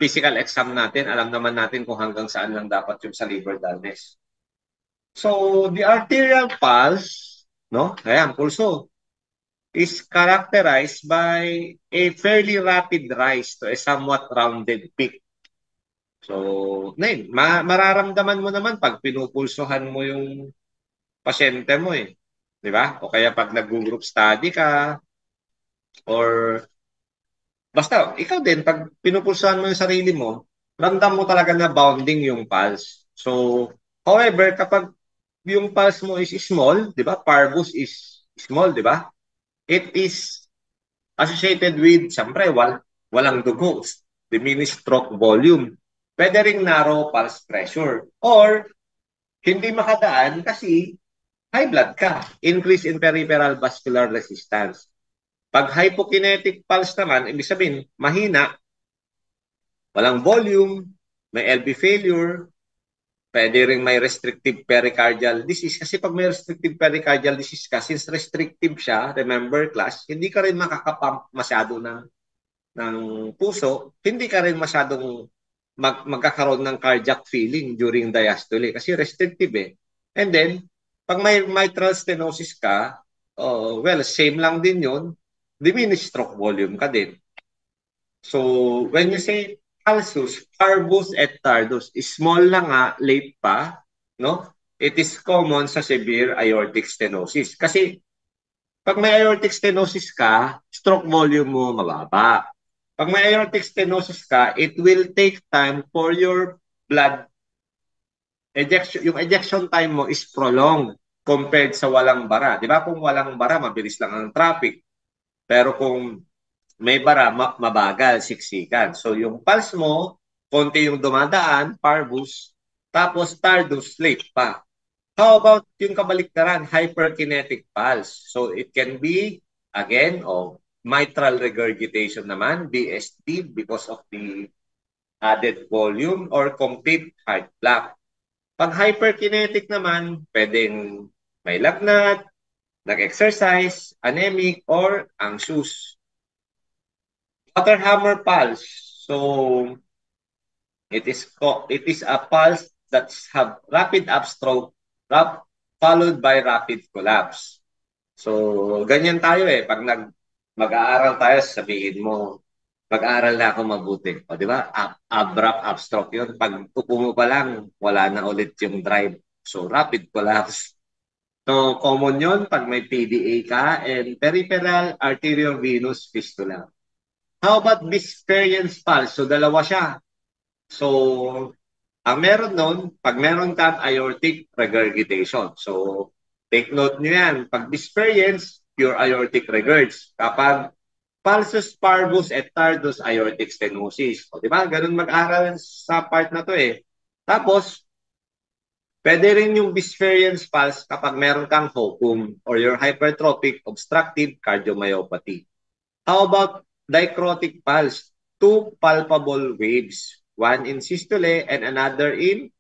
A: physical exam natin, alam naman natin kung hanggang saan lang dapat yung sa liver dullness. So, the arterial pulse no? Ayan, pulso is characterized by a fairly rapid rise to a somewhat rounded peak. So, mararamdaman mo naman pag pinupulsuhan mo yung pasyente mo eh. Di ba? O kaya pag nag-group study ka, or basta ikaw din, pag pinupulsuhan mo yung sarili mo, ramdam mo talaga na bounding yung pulse. So, however, kapag yung pulse mo is small, di ba? Parvus is small, di ba? It is associated with, siyempre, walang dugo, diminished stroke volume. Pwede ring narrow pulse pressure. Or, hindi makadaan kasi high blood ka. Increase in peripheral vascular resistance. Pag hypokinetic pulse naman, ibig sabihin, mahina, walang volume, may LV failure, pwede rin may restrictive pericardial disease. Kasi pag may restrictive pericardial disease ka, since restrictive siya, remember class, hindi ka rin makakapump masyado ng puso, hindi ka rin masyadong magkakaroon ng cardiac feeling during diastole kasi restrictive eh. And then, pag may mitral stenosis ka, well, same lang din yun, diminished stroke volume ka din. So, when you say pulsus, parvus et tardus, small lang nga, late pa, no? It is common sa severe aortic stenosis. Kasi pag may aortic stenosis ka, stroke volume mo mababa. Pag may aortic stenosis ka, it will take time for your blood ejection. Yung ejection time mo is prolonged compared sa walang bara. Di ba? Kung walang bara, mabilis lang ang traffic. Pero kung may bara, mabagal, siksikan. So yung pulse mo, konti yung dumadaan, parvus, tapos tardus, late pa. How about yung kabaliktaran, hyperkinetic pulse? So it can be, again, mitral regurgitation naman, BST, because of the added volume, or complete heart block. Pag hyperkinetic naman, pwedeng may lagnat, nag-exercise, anemic, or anxious. Waterhammer pulse. So it is a pulse that have rapid upstroke followed by rapid collapse. So ganyan tayo eh pag mag-aaral tayo sabihin mo mag-aaral na ako mabuti. O di ba? Abrupt upstroke 'yun. Pag upo mo pa lang wala na ulit yung drive. So rapid collapse. So common 'yun pag may PDA ka and peripheral arteriovenous fistula. How about Bispherian pulse? So, dalawa siya. So, ang meron nun, pag meron kang aortic regurgitation. So, take note nyo yan. Pag Bispherian, pure aortic regurg. Kapag pulsus parvus et tardus aortic stenosis. O, di ba? Ganun mag-aral sa part na to eh. Tapos, pwede rin yung Bispherian pulse kapag meron kang HOCM or your hypertrophic obstructive cardiomyopathy. How about dicrotic pulse? Two palpable waves, one in systole and another in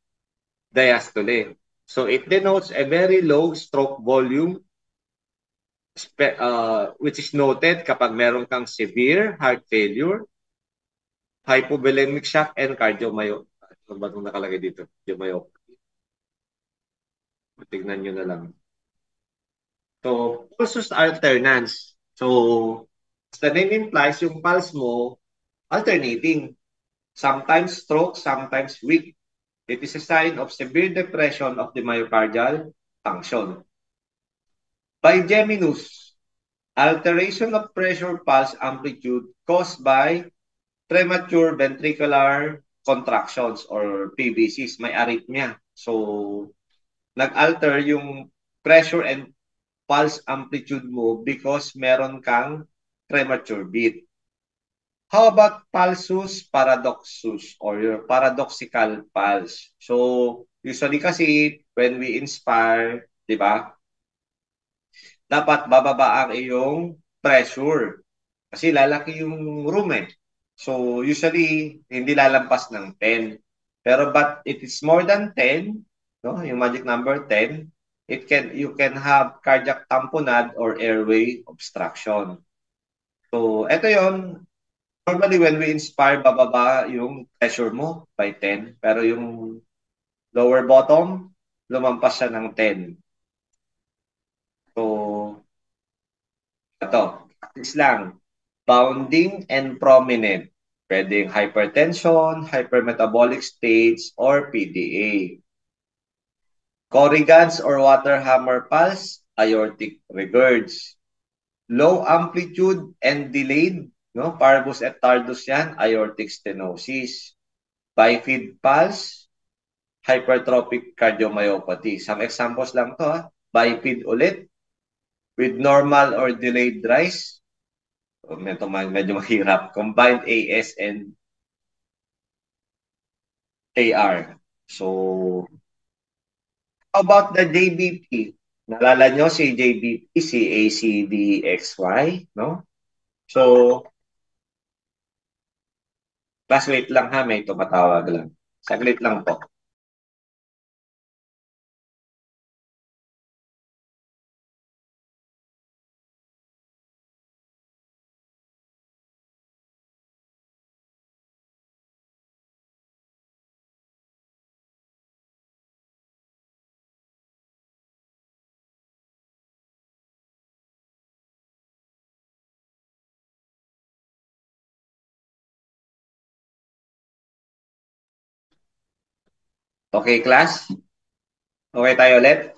A: diastole. So it denotes a very low stroke volume, which is noted kapag meron kang severe heart failure, hypovolemic shock, and cardiomyopathy. Ano ba itong nakalagay dito? Cardiomyopathy. Tignan nyo na lang. So, pulsus alternans. So, as the name implies, yung pulse mo, alternating. Sometimes stroke, sometimes weak. It is a sign of severe depression of the myocardial function. Bigeminus, alteration of pressure pulse amplitude caused by premature ventricular contractions or PVCs, may arrhythmia. So, nag-alter yung pressure and pulse amplitude mo because meron kang premature beat. How about pulsus paradoxus or your paradoxical pulse? So, usually kasi when we inspire, di ba, dapat bababa ang iyong pressure. Kasi lalaki yung room eh. So, usually, hindi lalampas ng 10. Pero but it is more than 10, no? Yung magic number 10, you can have cardiac tamponade or airway obstruction. So, ito yon. Normally, when we inspire, bababa yung pressure mo by 10. Pero yung lower bottom, lumampas siya ng 10. So, Ito, is lang. Bounding and prominent. Pwedeng hypertension, hypermetabolic states, or PDA. Corrigans or water hammer pulse, aortic regurgs. Low amplitude and delayed, no? Parvus et tardus yan, aortic stenosis. Bifid pulse, hypertrophic cardiomyopathy. Some examples lang to, ha? Bifid ulit, with normal or delayed rise. Medyo mahirap. Combined AS and AR. So, how about the JBP? Nalala nyo si JBP, si ACDXY, no? So, class wait lang ha, may tumatawag lang. Saglit lang po. Okay, class? Okay tayo ulit?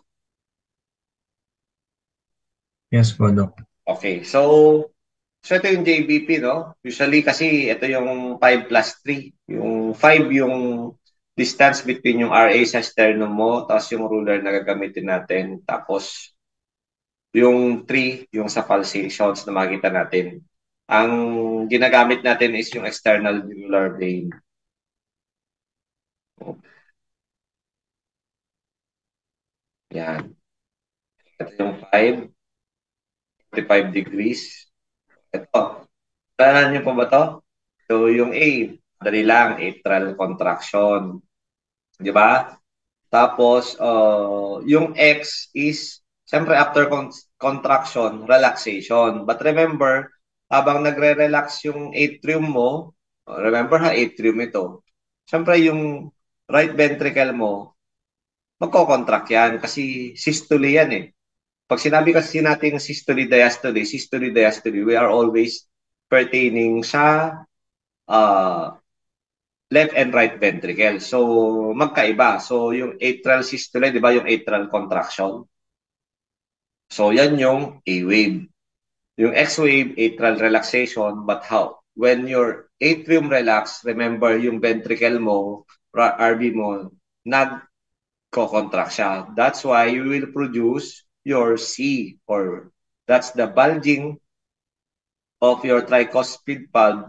C: Yes po, Doc.
A: Okay, so ito yung JBP, no? Usually kasi ito yung 5 plus 3. Yung 5 yung distance between yung RA sa sternum mo, tapos yung ruler na gagamitin natin, tapos yung 3, yung sa pulsations na makita natin. Ang ginagamit natin is yung external jugular vein. Yan. Ito yung 5, 45 degrees. Ito. Tandaan niyo po ba to? So, yung A, dali lang, atrial contraction. Di ba? Tapos, yung X is, siyempre after contraction, relaxation. But remember, habang nagre-relax yung atrium mo, remember ha, atrium ito. Siyempre, yung right ventricle mo, magkocontract yan kasi systole yan eh. Pag sinabi kasi natin systole, diastole, we are always pertaining sa left and right ventricle. So, magkaiba. So, yung atrial systole, di ba, yung atrial contraction. So, yan yung A wave. Yung X wave, atrial relaxation, but how? When your atrium relax, remember yung ventricle mo, RV mo, nag-contract siya. That's why you will produce your C, or that's the bulging of your tricuspid valve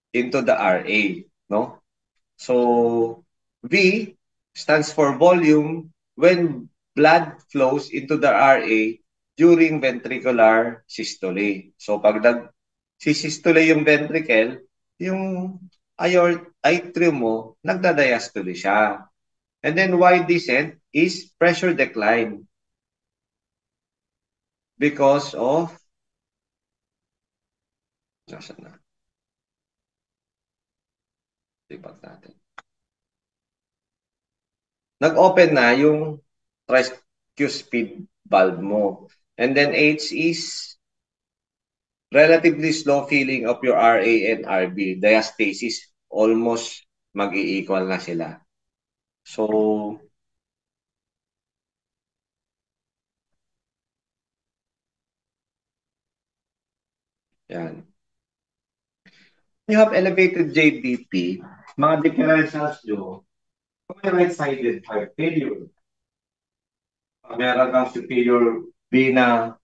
A: into the RA, no? So, V stands for volume when blood flows into the RA during ventricular systole. So, pag nagsisystole yung ventricle, yung atrium mo, nagdadiastole siya. And then Y descent is pressure decline because of nasaan na? Lipat natin. Nag-open na yung tricuspid valve mo. And then H is relatively slow filling of your RA and RB. Diastasis, almost mag-i-equal na sila. So, yan. You have elevated JBP, mga differentials nyo, kung may right-sided heart failure, pag meron kang superior vena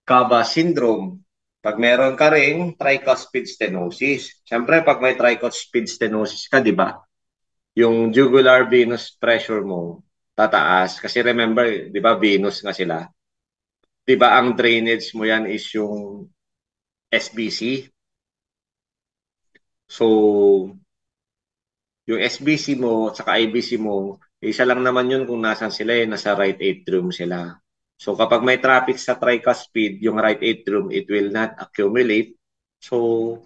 A: cava syndrome, pag meron ka ring tricuspid stenosis. Siyempre, pag may tricuspid stenosis ka, di ba? Yung jugular venous pressure mo, tataas. Kasi remember, di ba, venous nga sila. Di ba, ang drainage mo yan is yung SBC. So, yung SBC mo at saka IBC mo, isa lang naman yun kung nasan sila eh, nasa right atrium sila. So kapag may traffic sa tricuspid, yung right atrium, it will not accumulate. So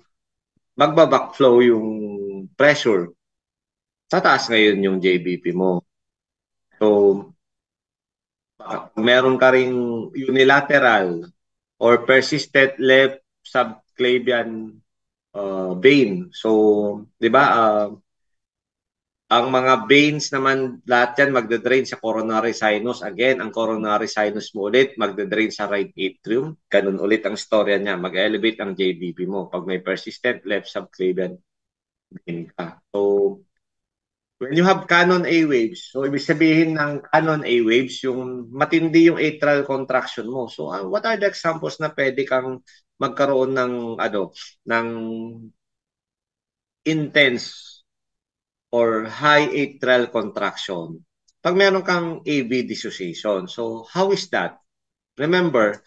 A: magbabackflow yung pressure. Tataas ngayon yung JBP mo. So meron ka ring unilateral or persistent left subclavian vein. So, 'di ba? Ang mga veins naman lahat yan magde-drain sa coronary sinus. Again, ang coronary sinus mo ulit magde-drain sa right atrium. Ganun ulit ang storya niya. Mag-elevate ang JVP mo pag may persistent left subclavian vein ka. So, when you have Canon A waves, so ibig sabihin ng Canon A waves, yung matindi yung atrial contraction mo. So, what are the examples na pwede kang magkaroon ng ng intense or high atrial contraction pag meron kang AV dissociation? So, how is that? Remember,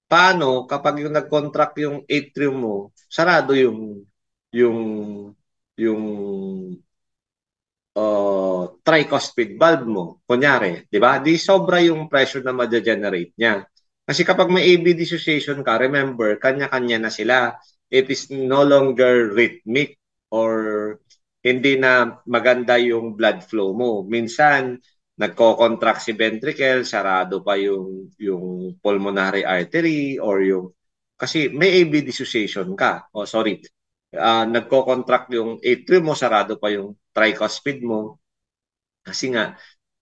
A: paano kapag yung nag-contract yung atrium mo, sarado yung yung tricuspid valve mo. Kunyari, di ba? Di sobra yung pressure na ma-generate niya. Kasi kapag may AV dissociation ka, remember, kanya-kanya na sila. It is no longer rhythmic or hindi na maganda yung blood flow mo. Minsan, nagko-contract si ventricle, sarado pa yung pulmonary artery or yung kasi may AV dissociation ka. Oh, sorry. Nagko-contract yung atrium mo, sarado pa yung tricuspid mo. Kasi nga,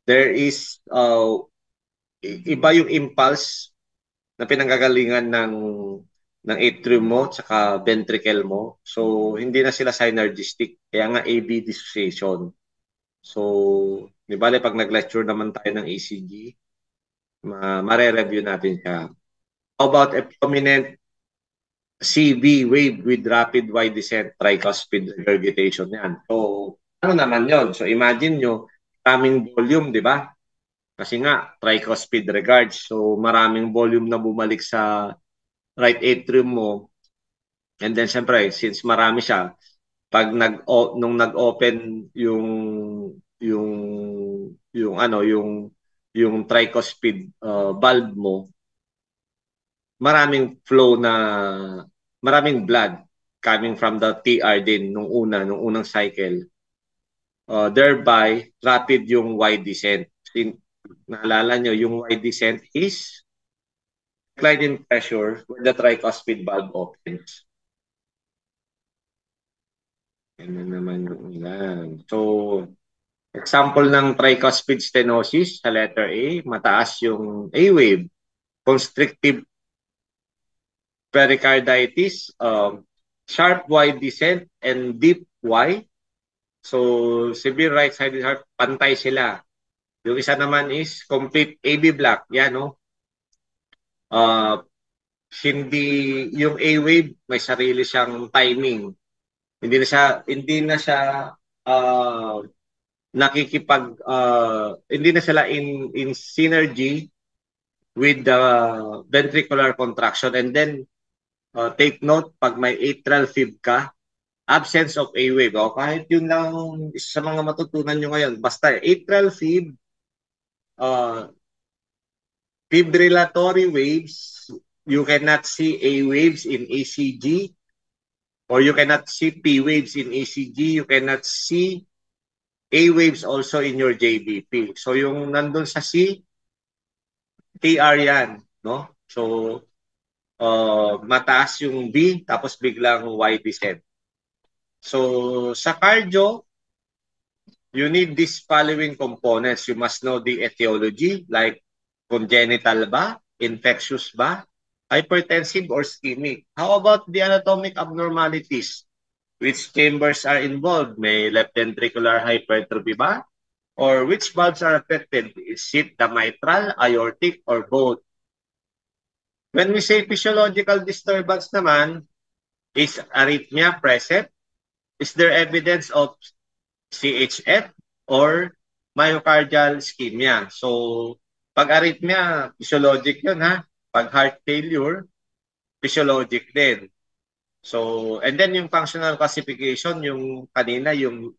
A: there is iba yung impulse na pinanggagalingan ng atrium mo tsaka ventricle mo. So, hindi na sila synergistic. Kaya nga AV dissociation. So, di ba, pag nag-lecture naman tayo ng ECG, mare-review natin siya. How about a prominent CV wave with rapid wide descent tricuspid regurgitation yan? So, ano naman yon? So, imagine nyo, maraming volume, di ba? Kasi nga, tricuspid regards. So, maraming volume na bumalik sa right atrium mo. And then, syempre, since marami siya, pag nung nag-open yung yung tricuspid valve mo, maraming flow na maraming blood coming from the TR din nung unang cycle. Thereby rapid yung wide descent. Naalala nyo, yung wide descent is decline in pressure when the tricuspid valve opens. Yan naman yung ilan. So, example ng tricuspid stenosis sa letter A, mataas yung A wave. Constrictive pericarditis, sharp wide descent, and deep Y. So, severe right-sided heart, pantay sila. Yung isa naman is complete AV block. Yan, no? Hindi, yung A wave, may sarili siyang timing. Hindi na siya hindi na sila in synergy with the ventricular contraction. And then take note, pag may atrial fib ka, absence of A wave. O, kahit yun lang isa sa mga matutunan nyo ngayon. Basta atrial fib, fibrillatory waves, you cannot see A waves in ECG, or you cannot see P waves in ECG, you cannot see A waves also in your JVP. So yung nandun sa C, TR yan, no? So mataas yung B, tapos biglang Y descent. So sa cardio, you need these following components. You must know the etiology, like congenital ba, infectious ba, hypertensive or ischemic. How about the anatomic abnormalities? Which chambers are involved? May left ventricular hypertrophy ba? Or which valves are affected? Is it the mitral, aortic, or both? When we say physiological disturbance naman, is arrhythmia present? Is there evidence of CHF or myocardial ischemia? So, pag arrhythmia, physiologic yun ha. Pag heart failure, physiologic din. So, and then yung functional classification, yung kanina, yung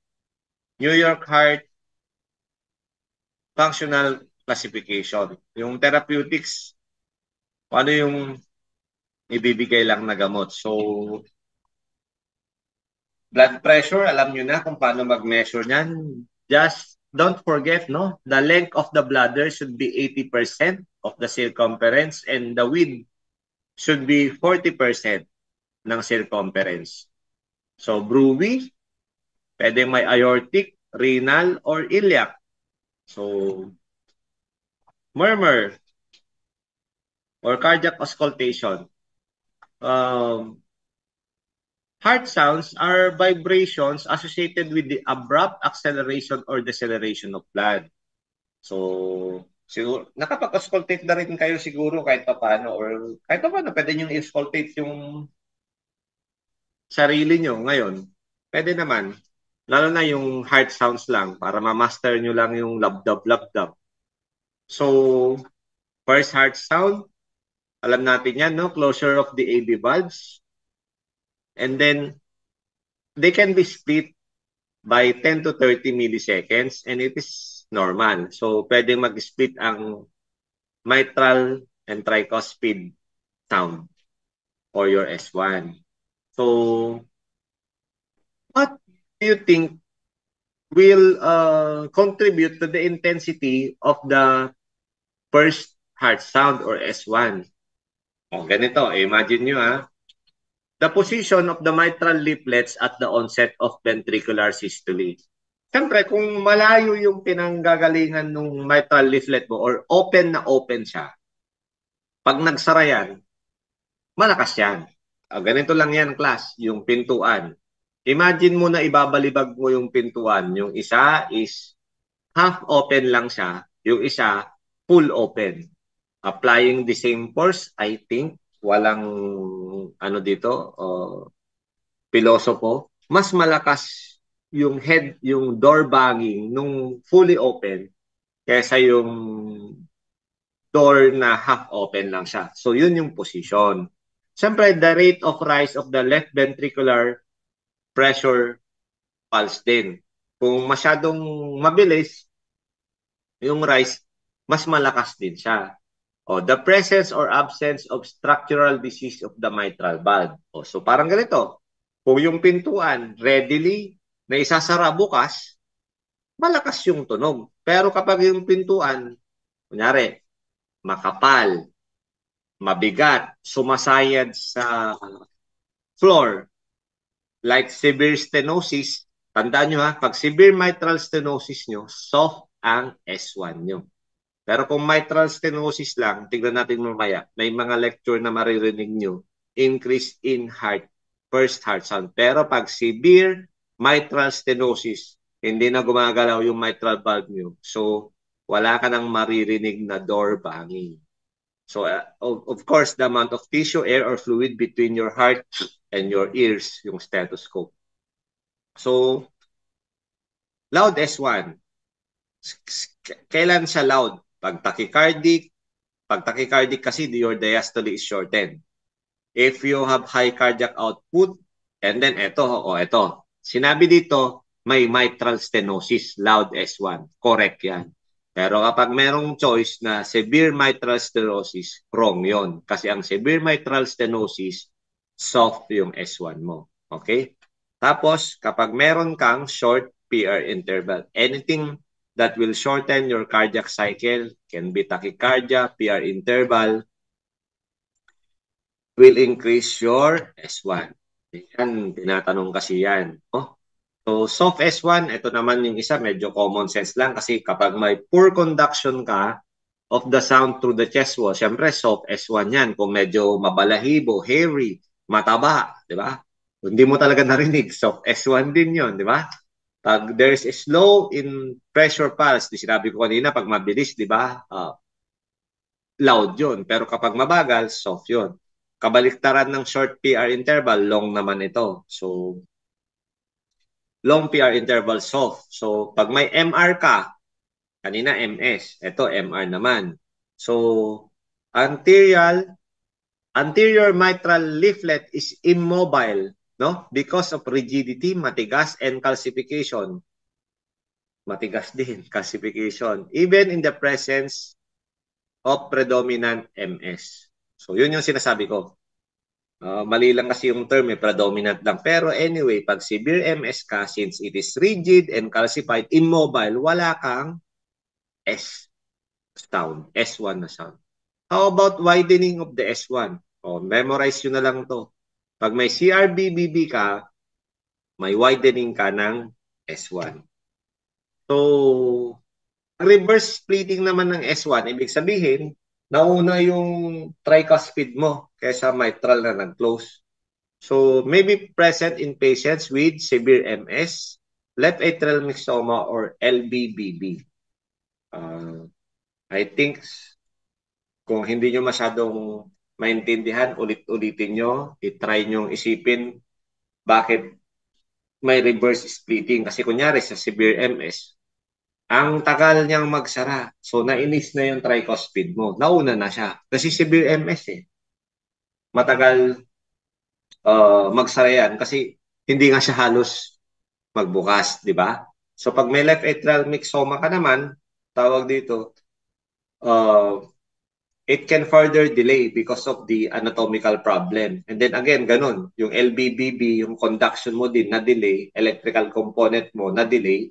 A: New York Heart Functional Classification. Yung therapeutics, ano yung ibibigay lang na gamot. So, blood pressure, alam nyo na kung paano mag-measure niyan. Just don't forget, no? The length of the bladder should be 80% of the circumference and the width should be 40% ng circumference. So, Bruby, pwede may aortic, renal, or iliac. So, murmur or cardiac auscultation. Heart sounds are vibrations associated with the abrupt acceleration or deceleration of blood. So, siguro, nakapag-auscultate na rin kayo siguro kahit pa paano or kahit pa paano pwede nyo i-auscultate yung sarili nyo ngayon. Pwede naman. Lalo na yung heart sounds lang para ma-master nyo lang yung labdab-labdab. So, first heart sound, alam natin yan, no? Closure of the AV valves. And then, they can be split by 10 to 30 milliseconds and it is normal. So, pwede mag-split ang mitral and tricuspid sound or your S1. So, what do you think will contribute to the intensity of the first heart sound or S1? O, ganito, imagine nyo the position of the mitral leaflets at the onset of ventricular systole. Siyempre, kung malayo yung pinanggagalingan ng mitral leaflet mo or open na open siya, pag nagsara yan, malakas yan. Ganito lang yan, class, yung pintuan. Imagine mo na ibabalibag mo yung pintuan. Yung isa is half open lang siya. Yung isa, full open. Applying the same force, I think, walang ano dito, pilosopo, mas malakas yung head, yung door banging nung fully open kaysa yung door na half open lang siya. So, yun yung position. Siyempre, the rate of rise of the left ventricular pressure pulse din. Kung masyadong mabilis, yung rise, mas malakas din siya. The presence or absence of structural disease of the mitral valve. So parang ganito, kung yung pintuan readily na isasara bukas, malakas yung tunog. Pero kapag yung pintuan, kunyari, makapal, mabigat, sumasayad sa floor, like severe stenosis, tandaan nyo pag severe mitral stenosis nyo, soft ang S1 nyo. Pero kung mitral stenosis lang, tignan natin mamaya, may mga lecture na maririnig nyo, increase in first heart sound. Pero pag severe mitral stenosis, hindi na gumagalaw yung mitral valve nyo. So, wala ka nang maririnig na door banging. So, of course, the amount of tissue, air, or fluid between your heart and your ears, yung stethoscope. So, loud S1. Kailan siya loud? Pag tachycardic kasi your diastole is shortened. If you have high cardiac output, and then ito. Sinabi dito, may mitral stenosis, loud S1. Correct yan. Pero kapag merong choice na severe mitral stenosis, wrong yon. Kasi ang severe mitral stenosis, soft yung S1 mo. Okay? Tapos, kapag meron kang short PR interval, anything that will shorten your cardiac cycle, can be tachycardia, PR interval, will increase your S1. Yan, tinatanong kasi yan. So, soft S1, ito naman yung isa, medyo common sense lang kasi kapag may poor conduction ka of the sound through the chest wall, syempre soft S1 yan. Kung medyo mabalahibo, hairy, mataba, di ba? Hindi mo talaga narinig, soft S1 din yon, di ba? Pag there's a slow in pressure pulse, di sinabi ko kanina, pag mabilis, di ba? Loud yun. Pero kapag mabagal, soft yun. Kabaliktaran ng short PR interval, long naman ito. So, long PR interval, soft. So, pag may MR ka, kanina MS, ito MR naman. So, anterior mitral leaflet is immobile, no? Because of rigidity, matigas, and calcification. Matigas din, calcification. Even in the presence of predominant MS. So, yun yung sinasabi ko. Mali lang kasi yung term, predominant lang. Pero anyway, pag severe MS ka, since it is rigid and calcified, immobile, wala kang S sound, S1 na sound. How about widening of the S1? O, memorize nyo na lang to. Pag may CRBBB ka, may widening ka ng S1. So, reverse splitting naman ng S1, ibig sabihin, nauna yung tricuspid mo kaysa mitral na nag-close. So, may be present in patients with severe MS, left atrial myxoma, or LBBB. I think kung hindi nyo masyadong maintindihan, ulit-ulitin nyo, itry nyo isipin bakit may reverse splitting. Kasi kunyari sa severe MS, ang tagal niyang magsara. So, nainis na yung tricuspid mo. Nauna na siya. Kasi severe MS eh. Matagal magsara yan kasi hindi nga siya halos magbukas, di ba? So, pag may left atrial myxoma ka naman, tawag dito, uh, it can further delay because of the anatomical problem. And then again, ganun, yung LBBB, yung conduction mo din na-delay, electrical component mo na-delay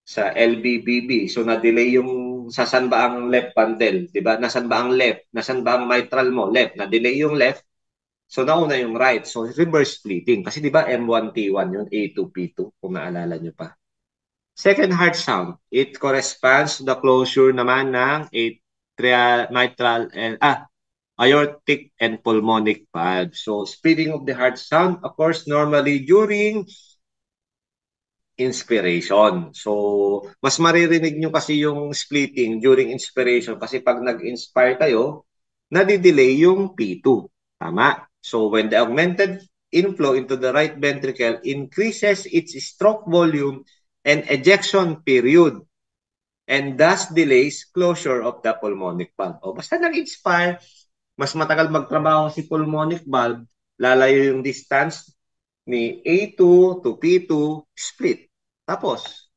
A: sa LBBB. So na-delay yung sasan ba ang left bundle, 'di ba? Nasan ba ang left? Nasan ba ang mitral mo? Left. Na-delay yung left. So nauna yung right. So reverse splitting kasi 'di ba M1T1 yun, A2P2 kung naalala nyo pa. Second heart sound, it corresponds to the closure naman ng atrial, mitral, and aortic and pulmonic valve. So splitting of the heart sound occurs normally during inspiration. So, mas maririnig nyo kasi yung splitting during inspiration kasi pag nag-inspire kayo, nadidelay yung P2. Tama? So, when the augmented inflow into the right ventricle increases its stroke volume and ejection period and thus delays closure of the pulmonic valve. O basta nag-inspire, mas matagal magtrabaho si pulmonic valve, lalayo yung distance ni A2 to P2, split. Tapos,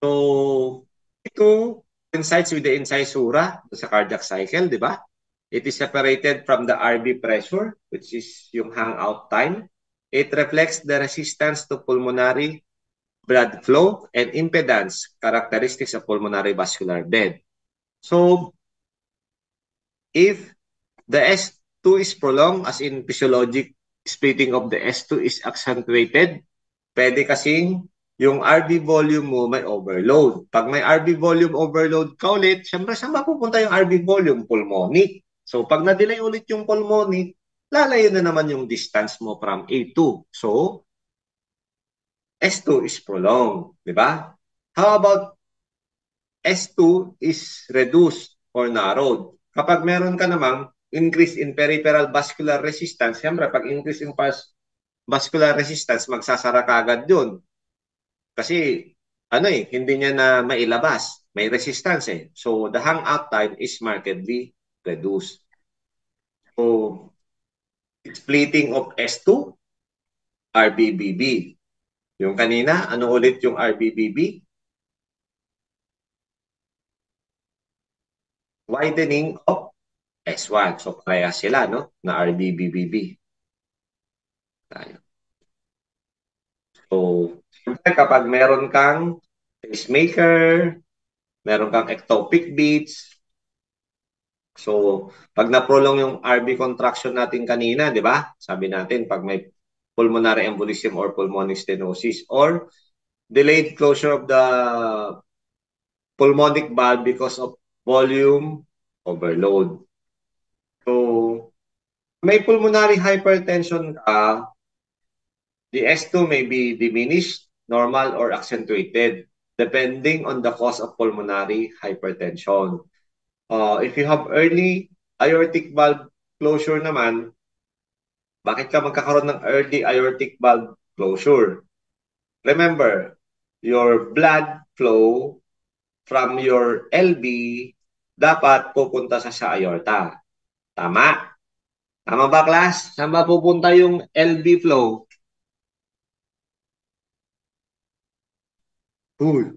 A: so, P2 coincides with the incisura sa cardiac cycle, di ba? It is separated from the RV pressure, which is yung hangout time. It reflects the resistance to pulmonary blood flow and impedance, characteristics of pulmonary vascular bed. So, if the S2 is prolonged, as in physiologic splitting of the S2 is accentuated, pwede kasing yung RV volume mo may overload. Pag may RV volume overload ka ulit, syempre saan mapupunta yung RV volume? Pulmonic. So pag na-delay ulit yung pulmonic, lalayo na naman yung distance mo from A2. So, S2 is prolonged. Di ba? How about S2 is reduced or narrowed? Kapag meron ka namang increase in peripheral vascular resistance, siyempre pag increase in vascular resistance, magsasara ka agad yun. Kasi hindi niya na mailabas. May resistance eh. So the hangout time is markedly reduced. So splitting of S2, RBBB. Yung kanina, ano ulit yung RBBB? Widening of S1. So kaya sila, no? Na RBBB. Tayo. So, kapag meron kang pacemaker, meron kang ectopic beats, so pag na-prolong yung RV contraction natin kanina, di ba? Sabi natin, pag may pulmonary embolism or pulmonary stenosis or delayed closure of the pulmonic valve because of volume overload. So, may pulmonary hypertension ka, the S2 may be diminished, normal, or accentuated depending on the cause of pulmonary hypertension. If you have early aortic valve closure naman, bakit ka magkakaroon ng early aortic valve closure? Remember, your blood flow from your LV dapat pupunta sa aorta. Tama? Tama ba, class? Saan ba pupunta yung LV flow? Cool.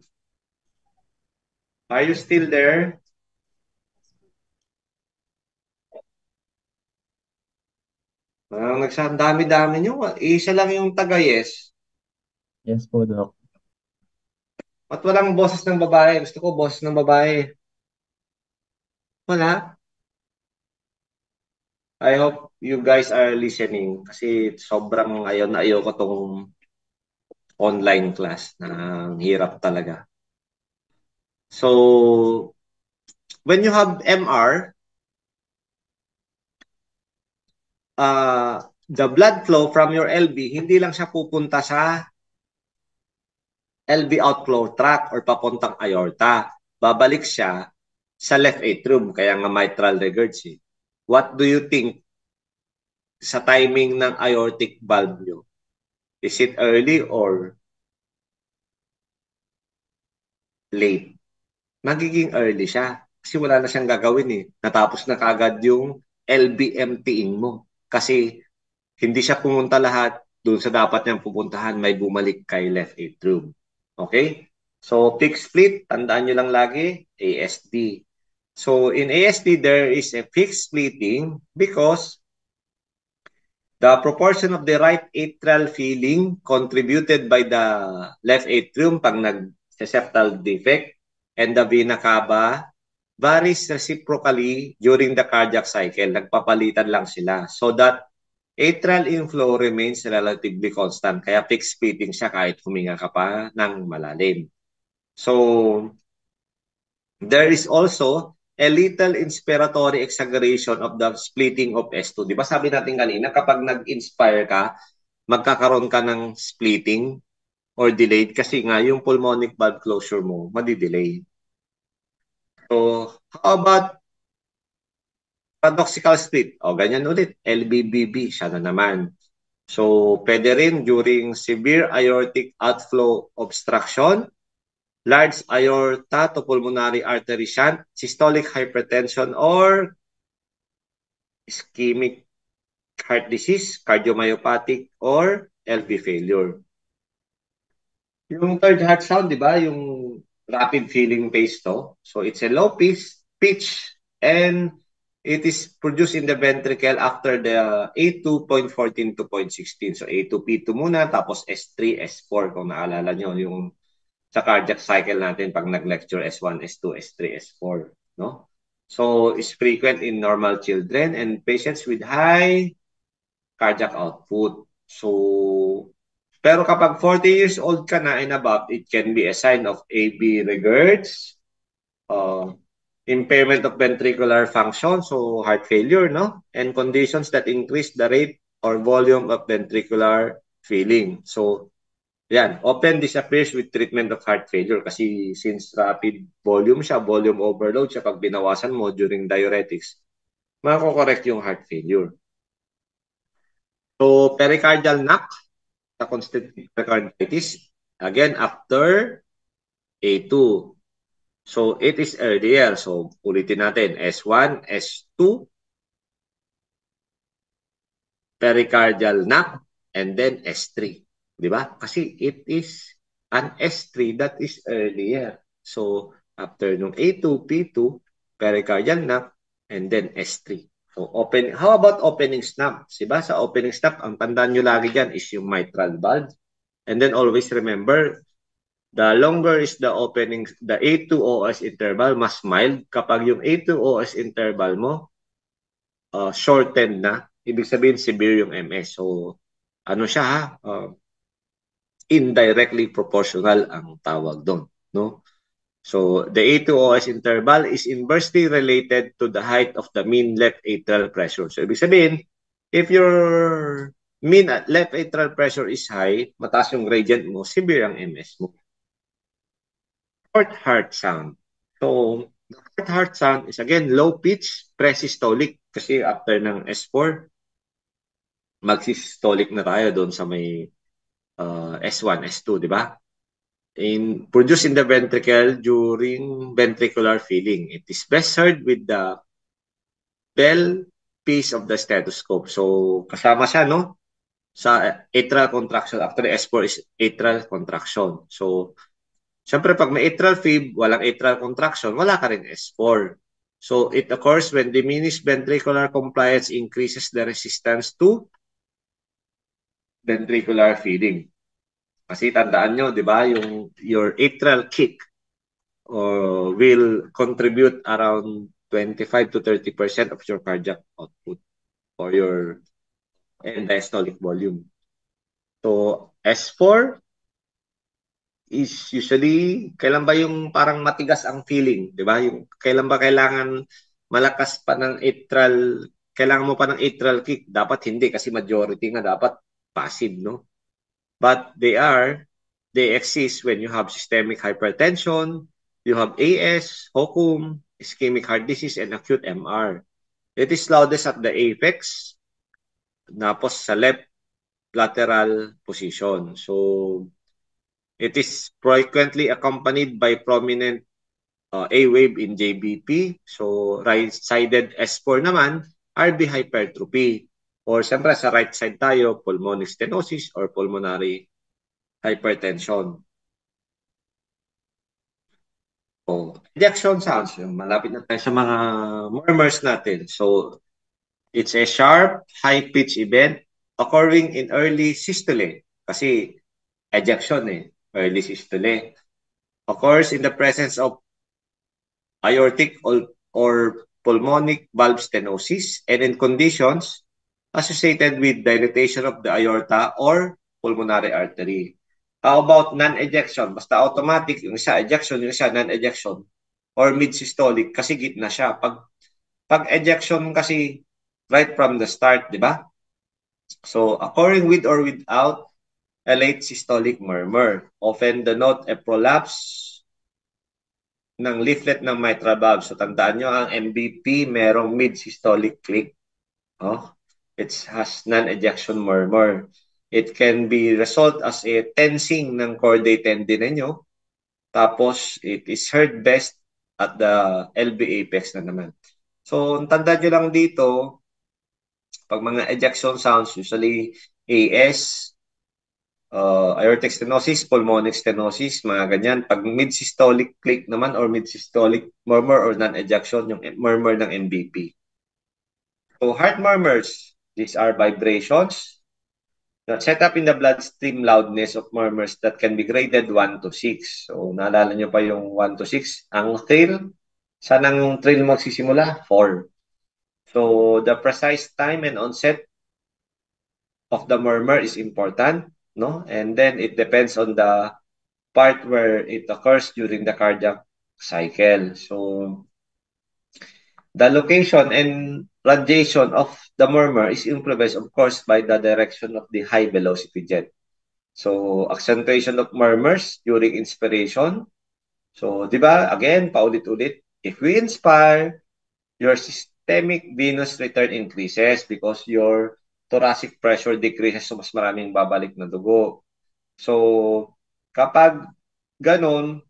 A: Are you still there? Dami-dami nyo. Isa lang yung taga-yes.
C: Yes po, Doc.
A: At walang boses ng babae. Gusto ko boses ng babae. Wala? I hope you guys are listening kasi sobrang na ayoko tong online class na hirap talaga. So, when you have MR, the blood flow from your LV, hindi lang siya pupunta sa LV outflow tract or papuntang aorta. Babalik siya sa left atrium, kaya nga mitral regurg. What do you think sa timing ng aortic valve nyo? Is it early or late? Magiging early siya kasi wala na siyang gagawin eh. Natapos na kaagad yung LV emptying mo kasi hindi siya pumunta lahat doon sa dapat niyang pupuntahan, may bumalik kay left atrium. Okay? So, fixed split, tandaan nyo lang lagi, ASD. So, in ASD, there is a fixed splitting because the proportion of the right atrial filling contributed by the left atrium pag nag-septal defect and the vena cava varies reciprocally during the cardiac cycle. Nagpapalitan lang sila. So that atrial inflow remains relatively constant. Kaya fixed splitting siya kahit huminga ka pa ng malalim. So, there is also a little inspiratory exaggeration of the splitting of S2. Di ba sabi natin kanina, kapag nag-inspire ka, magkakaroon ka ng splitting or delayed kasi nga yung pulmonic valve closure mo, madidelay. So, how about paradoxical split? O, ganyan ulit. LBBB, siya na naman. So, pwede rin during severe aortic outflow obstruction, large aorta to pulmonary artery shunt, systolic hypertension, or ischemic heart disease, cardiomyopathic, or LV failure. Yung third heart sound, di ba? Yung rapid filling pace to. So, it's a low pitch and it is produced in the ventricle after the A2.14 to 0.16. So, A2, P2 muna, tapos S3, S4 kung naalala nyo yung sa cardiac cycle natin pag nag-lecture S1, S2, S3, S4. No? So, it's frequent in normal children and patients with high cardiac output. So, pero kapag 40 years old ka na and above, it can be a sign of AV regurg, impairment of ventricular function, so heart failure, no? And conditions that increase the rate or volume of ventricular filling. So, yan, often disappears with treatment of heart failure kasi since rapid volume siya, volume overload siya, pag binawasan mo during diuretics, mako-correct yung heart failure. So, pericardial knock, the constitutive pericarditis, again, after A2. So, it is earlier. So, ulitin natin, S1, S2, pericardial knock, and then S3. Di ba? Kasi it is an S3 that is earlier. So, after nung A2, P2, pericardial knock, and then S3. So, how about opening snap? Diba? Sa opening snap, ang tandaan nyo lagi dyan is yung mitral valve. And then always remember, the longer is the opening, the A2OS interval, mas mild. Kapag yung A2OS interval mo, shortened na, ibig sabihin severe yung MS. So, ano siya ha? Indirectly proportional ang tawag doon. No? So, the A2OS interval is inversely related to the height of the mean left atrial pressure. So, ibig sabihin, if your mean left atrial pressure is high, mataas yung gradient mo, severe ang MS mo. Short heart sound. So, the short heart sound is again low pitch, presystolic. Kasi after ng S4, magsystolic na tayo doon sa may S1, S2, di ba? Produced in the ventricle during ventricular filling. It is best heard with the bell piece of the stethoscope. So, kasama siya, no? Sa atrial contraction. After S4 is atrial contraction. So, syempre, pag may atrial fib, walang atrial contraction, wala ka rin S4. So, it occurs when diminished ventricular compliance increases the resistance to ventricular feeding. Kasi tandaan nyo, di ba, your atrial kick will contribute around 25 to 30% of your cardiac output or your end diastolic volume. So S4 is usually kailan ba yung parang matigas ang feeling, 'di ba? Yung kailan ba kailangan malakas pa ng atrial, kailangan mo pa ng atrial kick, dapat hindi kasi majority nga dapat passive, no? But they exist when you have systemic hypertension, you have AS, HOCM, ischemic heart disease, and acute MR. It is loudest at the apex, tapos sa left lateral position. So, it is frequently accompanied by prominent A-wave in JBP. So, right-sided S4 naman, RV hypertrophy. Or siyempre sa right side tayo, pulmonic stenosis or pulmonary hypertension. Oh, ejection sounds, malapit na tayo sa mga murmurs natin. So, it's a sharp, high-pitch event occurring in early systole. Kasi ejection early systole. Occurs in the presence of aortic or pulmonic valve stenosis and in conditions associated with dilatation of the aorta or pulmonary artery. How about non-ejection? Basta automatic, yung isa ejection, yung isa non-ejection or mid-systolic kasi gitna siya. Pag ejection kasi right from the start, di ba? So, occurring with or without a late systolic murmur. Often denote a prolapse ng leaflet ng mitral valve. So, tandaan nyo, ang MVP merong mid-systolic click. Oh, it has non-ejection murmur. It can be result as a tensing ng chordae tendon ninyo. Tapos, it is heard best at the LV apex na naman. So, tandaan nyo lang dito, pag mga ejection sounds, usually AS, aortic stenosis, pulmonic stenosis, mga ganyan. Pag mid-systolic click naman or mid-systolic murmur or non-ejection, yung murmur ng MVP. So, heart murmurs, these are vibrations that set up in the bloodstream loudness of murmurs that can be graded 1 to 6. So, naalala nyo pa yung 1 to 6? Ang thrill, saan ang thrill magsisimula? 4. So, the precise time and onset of the murmur is important, no? And then it depends on the part where it occurs during the cardiac cycle. So, the location and radiation of the murmur is influenced, of course, by the direction of the high velocity jet. So, accentuation of murmurs during inspiration. So, di ba, again, paulit-ulit, if we inspire, your systemic venous return increases because your thoracic pressure decreases, so mas maraming babalik na dugo. So, kapag ganun,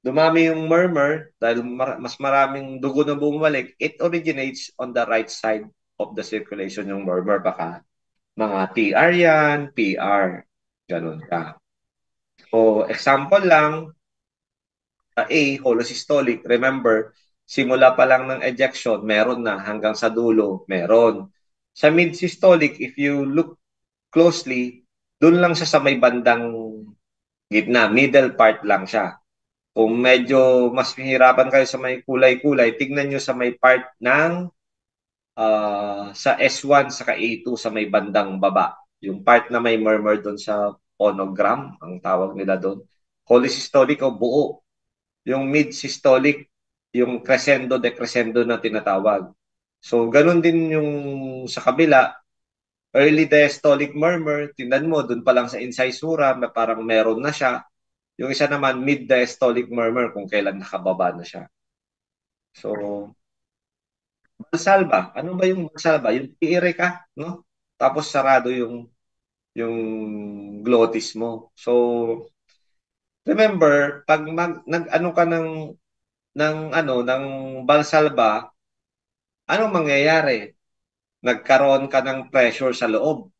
A: dumami yung murmur dahil mas maraming dugo na bumalik, it originates on the right side of the circulation yung murmur. Baka mga TR yan, PR. Ganun ka. So, example lang, A, holosystolic. Remember, simula pa lang ng ejection, meron na. Hanggang sa dulo, meron. Sa mid-systolic, if you look closely, dun lang siya sa may bandang gitna. Middle part lang siya. Kung medyo mas mahirapan kayo sa may kulay-kulay, tignan nyo sa may part ng sa S1 saka A2 sa may bandang baba. Yung part na may murmur doon sa phonogram, ang tawag nila doon. Holosystolic o buo. Yung mid-systolic, yung crescendo, decrescendo na tinatawag. So, ganun din yung sa kabila, early diastolic murmur, tingnan mo, doon pa lang sa incisura, parang meron na siya. Yung isa naman, mid-diastolic murmur, kung kailan nakababa na siya. So, Valsalva. Ano ba yung Valsalva? Yung tiire ka, no? Tapos sarado yung glottis mo. So, remember, pag nag-ano ka ng Valsalva, anong mangyayari? Nagkaroon ka ng pressure sa loob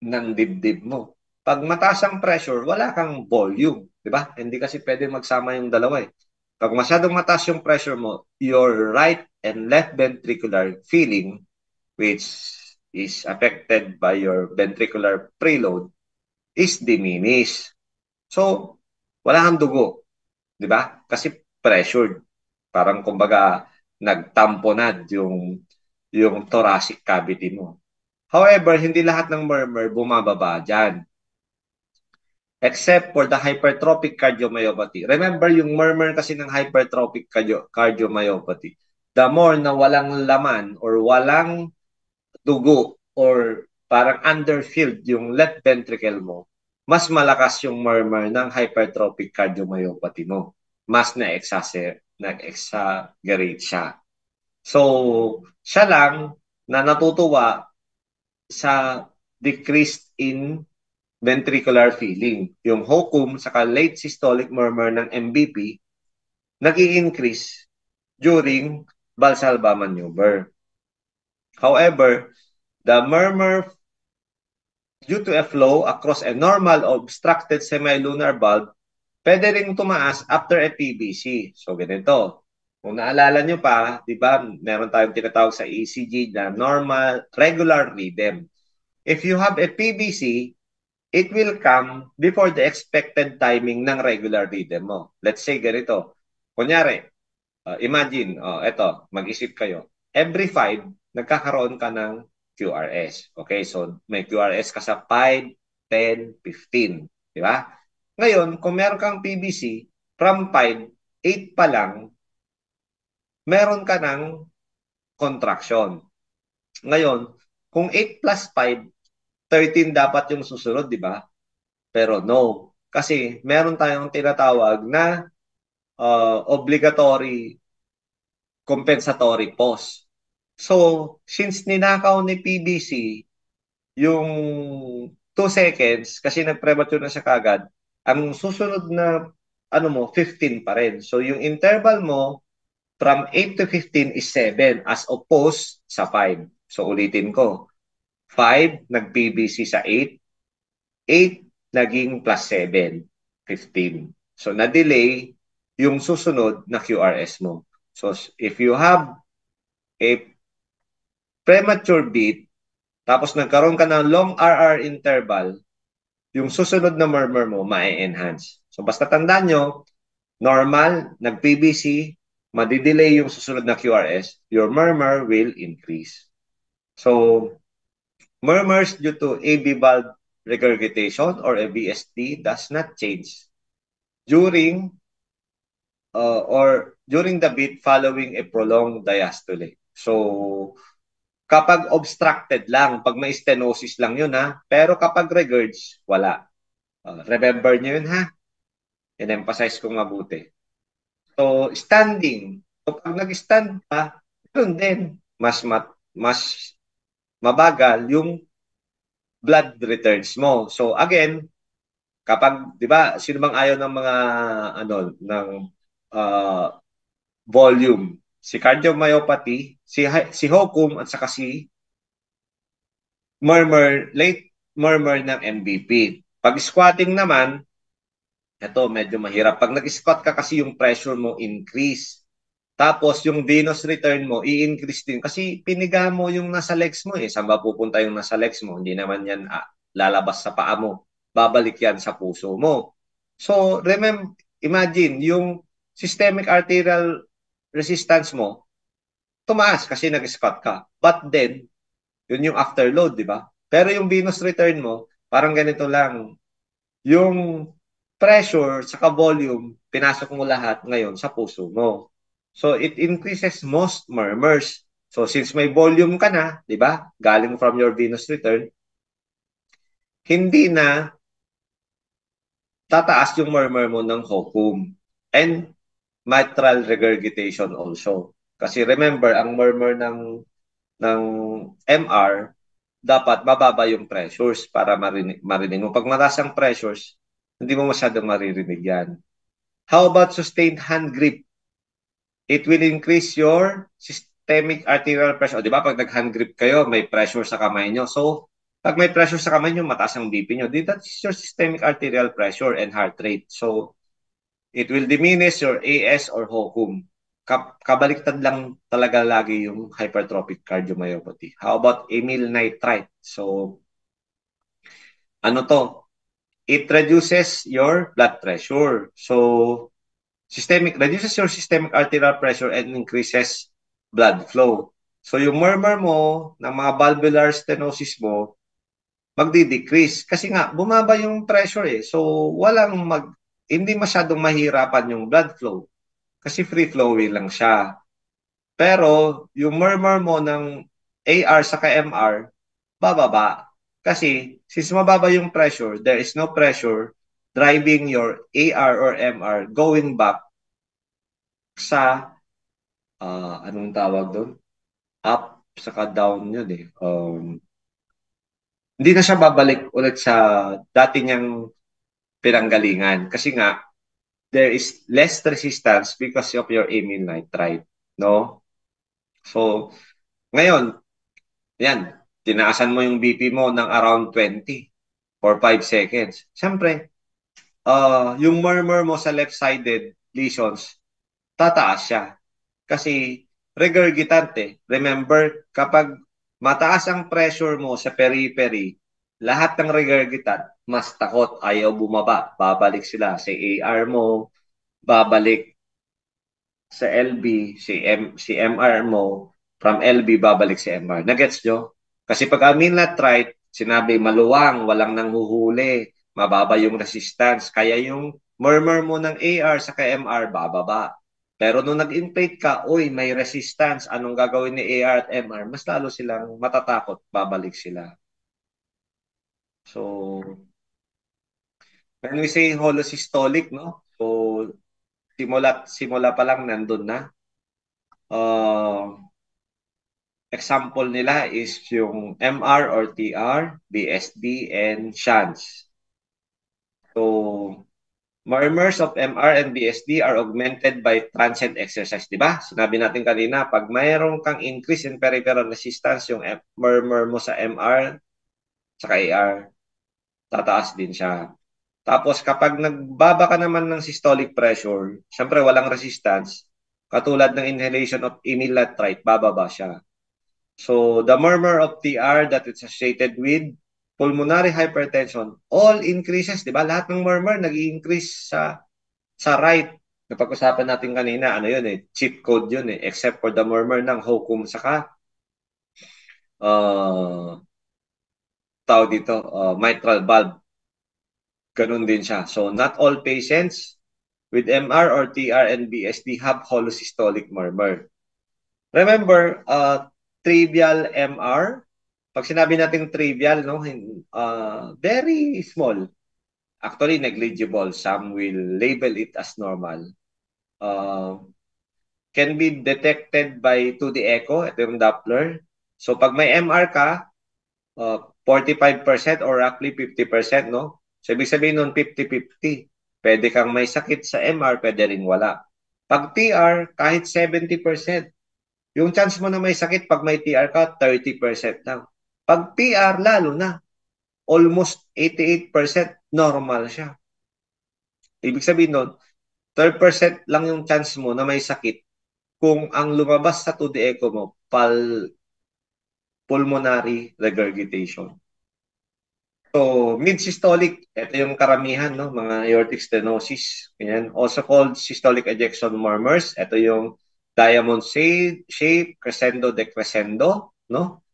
A: ng dibdib mo. Pag mataas ang pressure, wala kang volume, di ba? Hindi kasi pwede magsama yung dalawa eh. Pag masyadong mataas yung pressure mo, your right and left ventricular filling, which is affected by your ventricular preload, is diminished. So, wala kang dugo, di ba? Kasi pressured. Parang kumbaga nagtamponad yung thoracic cavity mo. However, hindi lahat ng murmur bumababa dyan. Except for the hypertrophic cardiomyopathy. Remember, yung murmur kasi ng hypertrophic cardiomyopathy, the more na walang laman or walang dugo or parang underfilled yung left ventricle mo, mas malakas yung murmur ng hypertrophic cardiomyopathy mo. Mas na-exaggerate siya. So, siya lang na natutuwa sa decreased in ventricular filling. Yung hokum saka late systolic murmur ng MVP nag-i-increase during Valsalva maneuver. However, the murmur due to a flow across a normal obstructed semilunar valve pwede rin tumaas after a PVC. So, ganito. Kung naalala nyo pa, di ba, meron tayong tinatawag sa ECG na normal, regular rhythm. If you have a PVC, it will come before the expected timing ng regular rhythm mo. Let's say ganito. Kunyari, imagine, eto, mag-isip kayo. Every 5, nagkakaroon ka ng QRS. Okay, so may QRS ka sa 5, 10, 15. Di ba? Ngayon, kung meron kang PVC, from 5, 8 pa lang, meron ka ng contraction. Ngayon, kung 8 plus 5, 13 dapat yung susunod, di ba? Pero no. Kasi meron tayong tinatawag na obligatory compensatory pause. So, since ninakaw ni PBC yung 2 seconds, kasi nag-premature na siya kagad, ang susunod na 15 pa rin. So, yung interval mo from 8 to 15 is 7 as opposed sa 5. So, ulitin ko. 5, nag-PBC sa 8. 8 naging plus 7, 15. So, na-delay yung susunod na QRS mo. So, if you have a premature beat, tapos nagkaroon ka ng long RR interval, yung susunod na murmur mo, ma-enhance. So, basta tandaan nyo, normal, nag-PBC, madidelay yung susunod na QRS, your murmur will increase. So, murmurs due to AV valve regurgitation or a VSD does not change during during the beat following a prolonged diastole. So, kapag obstructed lang, pag may stenosis lang yun ha, pero kapag regurge, wala. Remember nyo yun ha? In-emphasize kong mabuti. So, standing. So, pag nag-stand pa, yun din, mas mabagal yung blood returns mo. So, again, kapag, di ba, sino bang ayaw ng mga, volume? Si cardiomyopathy, si hokum, at saka si late murmur ng MVP. Pag squatting naman, ito medyo mahirap. Pag nag-squat ka kasi yung pressure mo increase. Tapos yung venous return mo i-increase din kasi piniga mo yung nasa legs mo eh. Saan ba pupunta yung nasa legs mo? Hindi naman yan lalabas sa paa mo. Babalik yan sa puso mo. So imagine yung systemic arterial resistance mo tumaas kasi nag-squat ka. But then, yun yung afterload, di ba? Pero yung venous return mo, parang ganito lang. Yung pressure saka volume, pinasok mo lahat ngayon sa puso mo. So, it increases most murmurs. So, since may volume ka na, di ba? Galing from your venous return, hindi na tataas yung murmur mo ng hokum. And mitral regurgitation also. Kasi remember, ang murmur ng MR, dapat mababa yung pressures para marinig mo. Pag mataas ang pressures, hindi mo masyadong maririnig yan. How about sustained hand grip? It will increase your systemic arterial pressure. O, di ba? Pag nag-hand grip kayo, may pressure sa kamay nyo. So, pag may pressure sa kamay nyo, mataas ang BP nyo. That is your systemic arterial pressure and heart rate. So, it will diminish your AS or hokum. Kabaliktad lang talaga lagi yung hypertrophic cardiomyopathy. How about amyl nitrite? So, ano to? It reduces your blood pressure. So, reduces your systemic arterial pressure and increases blood flow. So yung murmur mo ng mga valvular stenosis mo, magdi-decrease. Kasi nga, bumaba yung pressure eh. So hindi masyadong mahirapan yung blood flow. Kasi free flowing lang siya. Pero yung murmur mo ng AR sa MR, bababa. Kasi since mababa yung pressure, there is no pressure driving your AR or MR going back sa anong tawag doon? Up saka down yun eh. Hindi na siya babalik ulit sa dati niyang pinanggalingan. Kasi nga, there is less resistance because of your amyl nitrite. No? So, ngayon, yan, tinaasan mo yung BP mo ng around 20 for 5 seconds. Siyempre, yung murmur mo sa left-sided lesions, tataas siya. Kasi regurgitante. Remember, kapag mataas ang pressure mo sa periphery, lahat ng regurgitant mas takot, ayaw bumaba. Babalik sila sa AR mo, babalik sa LB, si MR mo, from LB babalik sa MR. Nagets nyo? Kasi pag amyl nitrite, sinabi maluwang, walang nanghuhuli, mababa yung resistance. Kaya yung murmur mo ng AR sa MR, bababa. Pero nung nag-inflate ka, uy, may resistance. Anong gagawin ni AR at MR? Mas lalo silang matatakot, babalik sila. So, when we say holosystolic, no? So, simula pa lang nandun na. Example nila is yung MR or TR, BSD, and SHANTs. So, murmurs of MR and BSD are augmented by transient exercise, di ba? Sinabi natin kanina, pag mayroon kang increase in peripheral resistance, yung murmur mo sa MR sa AR, tataas din siya. Tapos kapag nagbaba ka naman ng systolic pressure, syempre walang resistance, katulad ng inhalation of amyl nitrite, bababa siya. So the murmur of TR that is associated with pulmonary hypertension, all increases, di ba? Lahat ng murmur nag-increase sa right. Napag-usapan natin kanina, ano yun eh, cheat code yun eh, except for the murmur ng hokum saka tawag dito, mitral valve. Ganun din siya. So not all patients with MR or TR and BSD have holosystolic murmur. Remember, trivial MR, pag sinabi natin trivial, no, very small. Actually, negligible. Some will label it as normal. Can be detected by 2D echo, ito yung Doppler. So, pag may MR ka, 45% or roughly 50%, no? So, ibig sabihin nun, 50-50. Pwede kang may sakit sa MR, pwede rin wala. Pag TR, kahit 70%. Yung chance mo na may sakit pag may TR ka, 30% lang. Pag PR, lalo na. Almost 88% normal siya. Ibig sabihin nun, 12% lang yung chance mo na may sakit kung ang lumabas sa 2D echo mo, pulmonary regurgitation. So, mid-systolic, ito yung karamihan, no? Mga aortic stenosis. Yan. Also called systolic ejection murmurs. Ito yung diamond shape, crescendo decrescendo, no?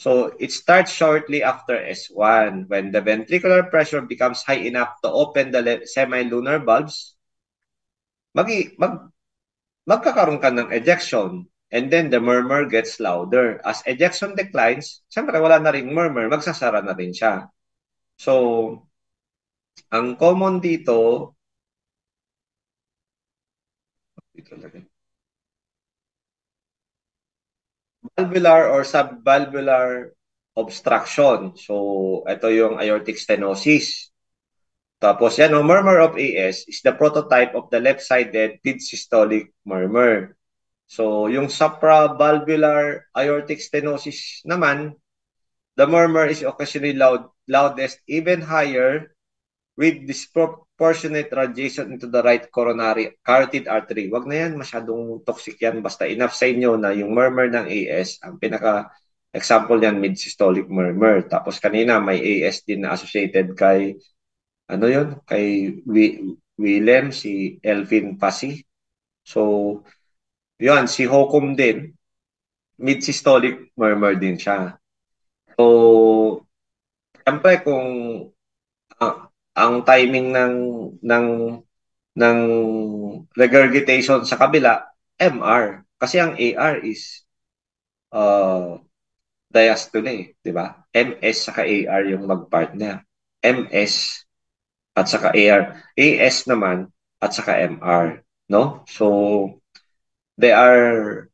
A: So, it starts shortly after S1 when the ventricular pressure becomes high enough to open the semilunar valves. Magkakaroon ka ng ejection and then the murmur gets louder. As ejection declines, siyempre wala na rin murmur, magsasara na rin siya. So, ang common dito lagi. Valvular or subvalvular obstruction. So, ito yung aortic stenosis. Tapos yan, no, murmur of AS is the prototype of the left-sided mid-systolic murmur. So, yung supravalvular aortic stenosis naman, the murmur is occasionally loudest, even higher, with disproportionate radiation into the right coronary carotid artery. Wag na yan, masyadong toxic yan. Basta enough sa inyo na yung murmur ng AS, ang pinaka-example yan, mid-systolic murmur. Tapos kanina, may AS din na associated kay, ano yun, kay Willem, si Elvin Pasi. So, yun, si Hokum din, mid-systolic murmur din siya. So, siyempre kung ang timing ng ng regurgitation sa kabila, MR. Kasi ang AR is diastole, di ba? MS saka AR yung magpartner. MS at saka AR. AS naman at saka MR, no? So, they are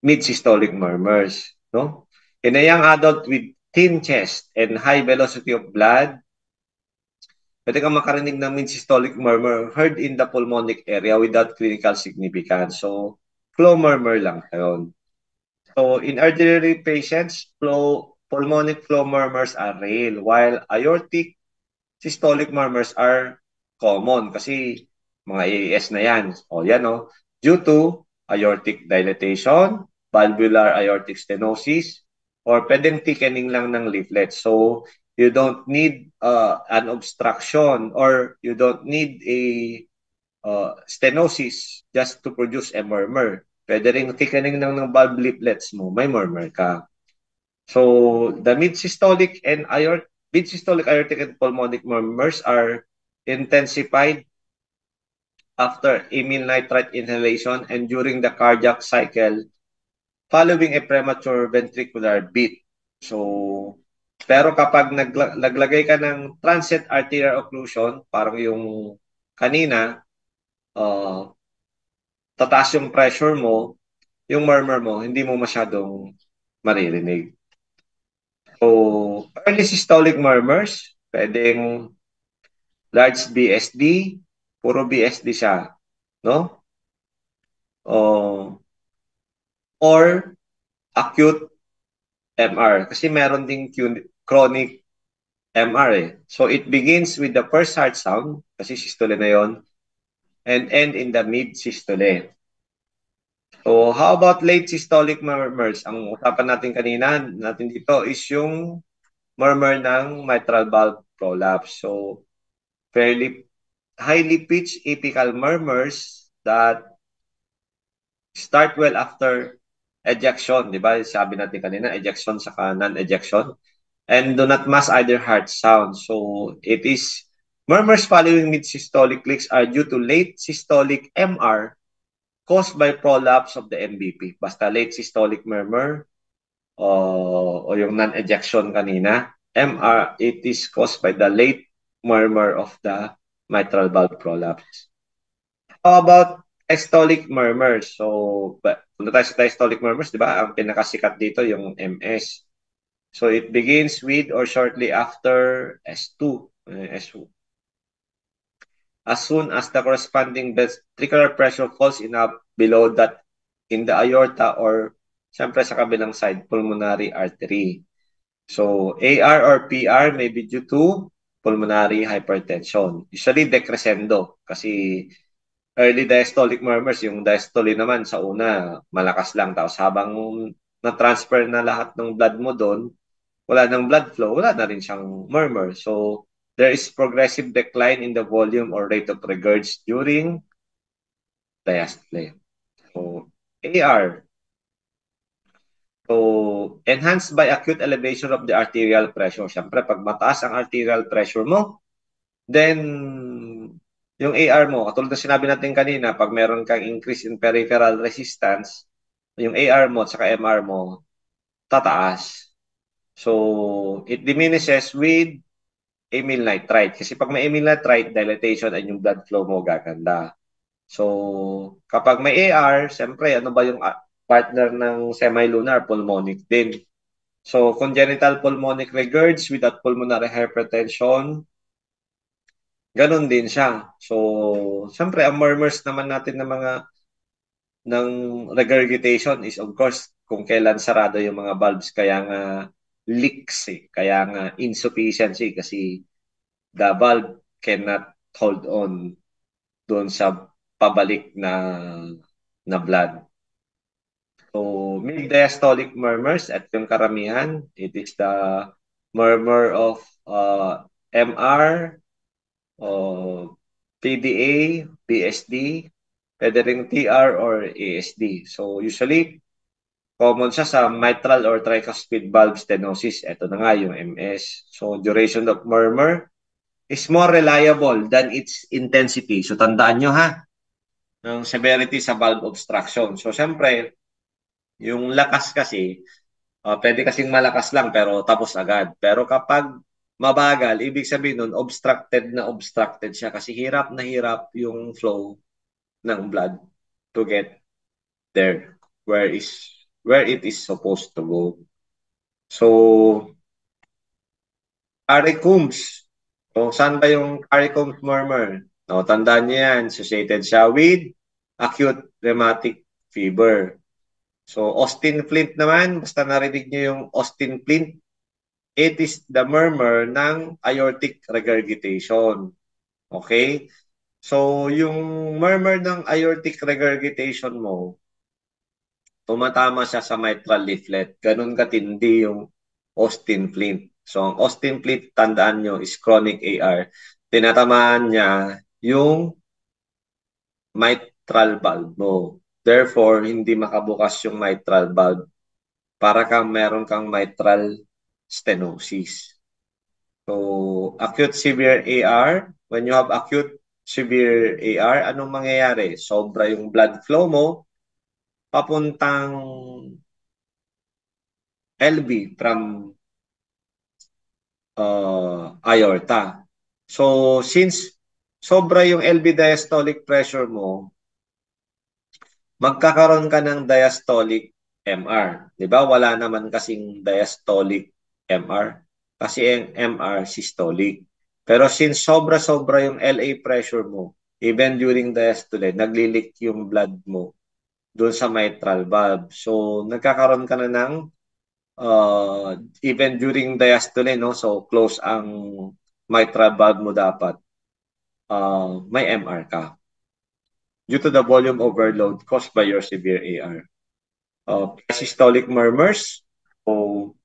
A: mid-systolic murmurs, no? In a young adult with thin chest and high velocity of blood, pwede kang makarinig ng mid-systolic murmur heard in the pulmonic area without clinical significance. So, flow murmur lang yun. So, in elderly patients, pulmonic flow murmurs are rare, while aortic systolic murmurs are common kasi mga AAS na yan. O yan o. Due to aortic dilatation, valvular aortic stenosis, or pwedeng thickening lang ng leaflets. So, you don't need an obstruction or you don't need a stenosis just to produce a murmur. Pwede rin thickening ng valve leaflets mo, may murmur ka. So, the mid-systolic aortic and pulmonic murmurs are intensified after amyl nitrite inhalation and during the cardiac cycle following a premature ventricular beat. So, pero kapag naglagay ka ng transient arterial occlusion, parang yung kanina, tataas yung pressure mo, yung murmur mo, hindi mo masyadong maririnig. So, early systolic murmurs, pwedeng large BSD, puro BSD siya, no? Or acute MR. Kasi meron ding chronic MR eh. So, it begins with the first heart sound, kasi systole na yon, and end in the mid-systole. So, how about late systolic murmurs? Ang usapan natin kanina natin dito is yung murmur ng mitral valve prolapse. So, fairly highly pitched apical murmurs that start well after ejection, di ba? Sabi natin kanina, ejection saka non-ejection. And do not mask either heart sound. So, it is murmurs following mid-systolic clicks are due to late systolic MR caused by prolapse of the MVP. Basta late systolic murmur o yung non-ejection kanina, MR, it is caused by the late murmur of the mitral valve prolapse. How about diastolic murmurs? So, punta tayo sa diastolic murmurs, di ba? Ang pinakasikat dito yung MS. So, it begins with or shortly after S2. S2. As soon as the corresponding ventricular pressure falls enough below that in the aorta or siyempre sa kabilang side, pulmonary artery. So, AR or PR may be due to pulmonary hypertension. Usually, decrescendo kasi early diastolic murmurs, yung diastole naman sa una, malakas lang. Tapos habang na-transfer na lahat ng blood mo doon, wala nang blood flow, wala na rin siyang murmur. So, there is progressive decline in the volume or rate of regurg during diastole. So, AR. So, enhanced by acute elevation of the arterial pressure. Siyempre, pag mataas ang arterial pressure mo, then yung AR mo, katulad na sinabi natin kanina, pag meron kang increase in peripheral resistance, yung AR mo at saka MR mo, tataas. So, it diminishes with amyl nitrite. Kasi pag may amyl nitrite, dilatation and yung blood flow mo gaganda. So, kapag may AR, siyempre, ano ba yung partner ng semilunar? Pulmonic din. So, congenital pulmonic regurg without pulmonary hypertension, ganun din siya. So, siyempre, ang murmurs naman natin ng regurgitation is of course kung kailan sarado yung mga valves, kaya nga leaks eh, kaya nga insufficiency kasi the valve cannot hold on doon sa pabalik na blood. So, mid-diastolic murmurs at yung karamihan, it is the murmur of MR, PDA, BSD, pwede ring TR or ASD. So, usually, Common siya sa mitral or tricuspid valve stenosis. Ito na nga yung MS. So, duration of murmur is more reliable than its intensity. So, tandaan nyo ha, ng severity sa valve obstruction. So, syempre, yung lakas kasi, pwede kasing malakas lang pero tapos agad. Pero kapag mabagal, ibig sabihin nun, obstructed siya kasi hirap na hirap yung flow ng blood to get there where it is supposed to go. So, Coombs. So, saan ba yung Coombs murmur? No, tandaan niyo yan. Associated siya with acute rheumatic fever. So, Austin Flint naman, basta narinig niyo yung Austin Flint, it is the murmur ng aortic regurgitation. Okay? So, yung murmur ng aortic regurgitation mo, tumatama siya sa mitral leaflet. Ganun katindi yung Austin Flint. So, ang Austin Flint, tandaan nyo, is chronic AR. Tinatamaan niya yung mitral valve mo. Therefore, hindi makabukas yung mitral valve para meron kang mitral stenosis. So, acute severe AR, when you have acute severe AR, anong mangyayari? Sobra yung blood flow mo, papuntang LV from aorta. So, since sobra yung LV diastolic pressure mo, magkakaroon ka ng diastolic MR. Di ba? Wala naman kasing diastolic MR. Kasi ang MR systolic. Pero since sobra-sobra yung LA pressure mo, even during diastole, naglilik yung blood mo doon sa mitral valve. So, nagkakaroon ka na ng even during diastole, no? So, close ang mitral valve mo dapat. May MR ka due to the volume overload caused by your severe AR. Systolic murmurs. So,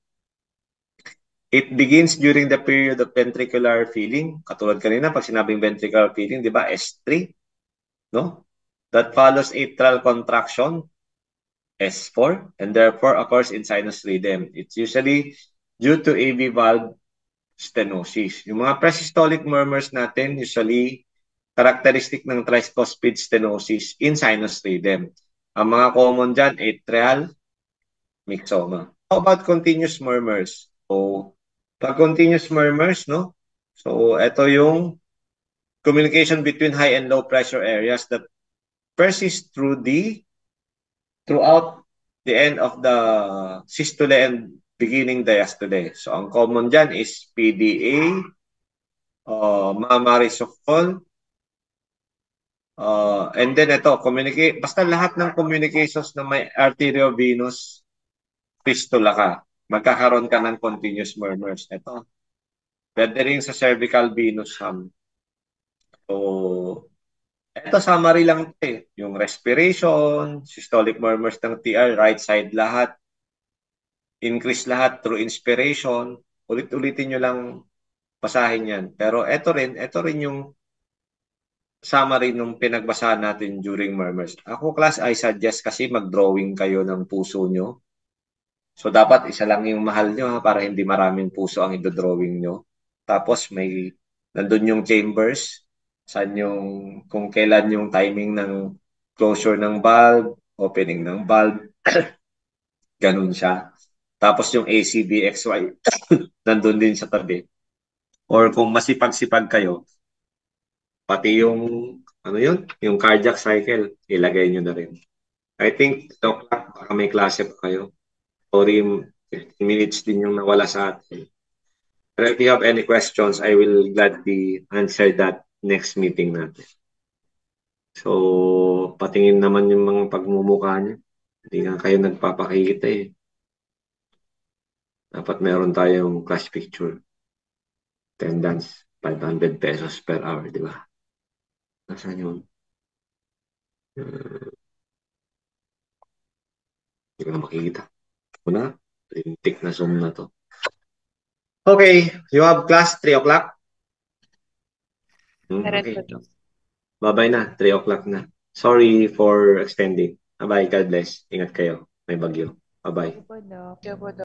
A: it begins during the period of ventricular filling. Katulad kanina, pag sinabing ventricular filling, di ba? S3, no? That follows atrial contraction, S4, and therefore occurs in sinus rhythm. It's usually due to AV valve stenosis. Yung mga presystolic murmurs natin, usually characteristic ng tricuspid stenosis in sinus rhythm. Ang mga common dyan, atrial myxoma. How about continuous murmurs? So, pag continuous murmurs, no? So, ito yung communication between high and low pressure areas that persist throughout the end of the systole and beginning diastole. So, ang common dyan is PDA, mammary suckle, and then ito, basta lahat ng communications na may arteriovenous fistula ka, magkakaroon ka ng continuous murmurs. Ito, pwede rin sa cervical venous hum. So, ito summary lang ito eh. Yung respiration, systolic murmurs ng TR, right side lahat, increase lahat through inspiration. Ulit-ulitin nyo lang basahin yan. Pero ito rin yung summary nung pinagbasahan natin during murmurs. Ako, class, I suggest kasi mag-drawing kayo ng puso nyo. So, dapat isa lang yung mahal nyo ha, para hindi maraming puso ang i-drawing nyo. Tapos, nandun yung chambers, kung kailan yung timing ng closure ng valve, opening ng valve, ganun siya. Tapos yung ACBXY, nandun din sa tabi. Or kung masipag-sipag kayo, pati yung cardiac cycle, ilagay nyo na rin. I think, baka may klase pa kayo. Sorry, 15 minutes din yung nawala sa atin. But if you have any questions, I will gladly answer that next meeting natin. So, patingin naman yung mga pagmumukha niyo. Hindi nga kayo nagpapakita eh. Dapat meron tayong class picture. Attendance, 500 pesos per hour, di ba? Nasaan yun? Hindi ko na makikita. Una, lintik na Zoom na to. Okay, you have class 3 o'clock? Okay. Bye-bye na, 3 o'clock na. Sorry for extending. Bye-bye, God bless. Ingat kayo. May bagyo. Bye-bye.
D: Thank you po, Doc.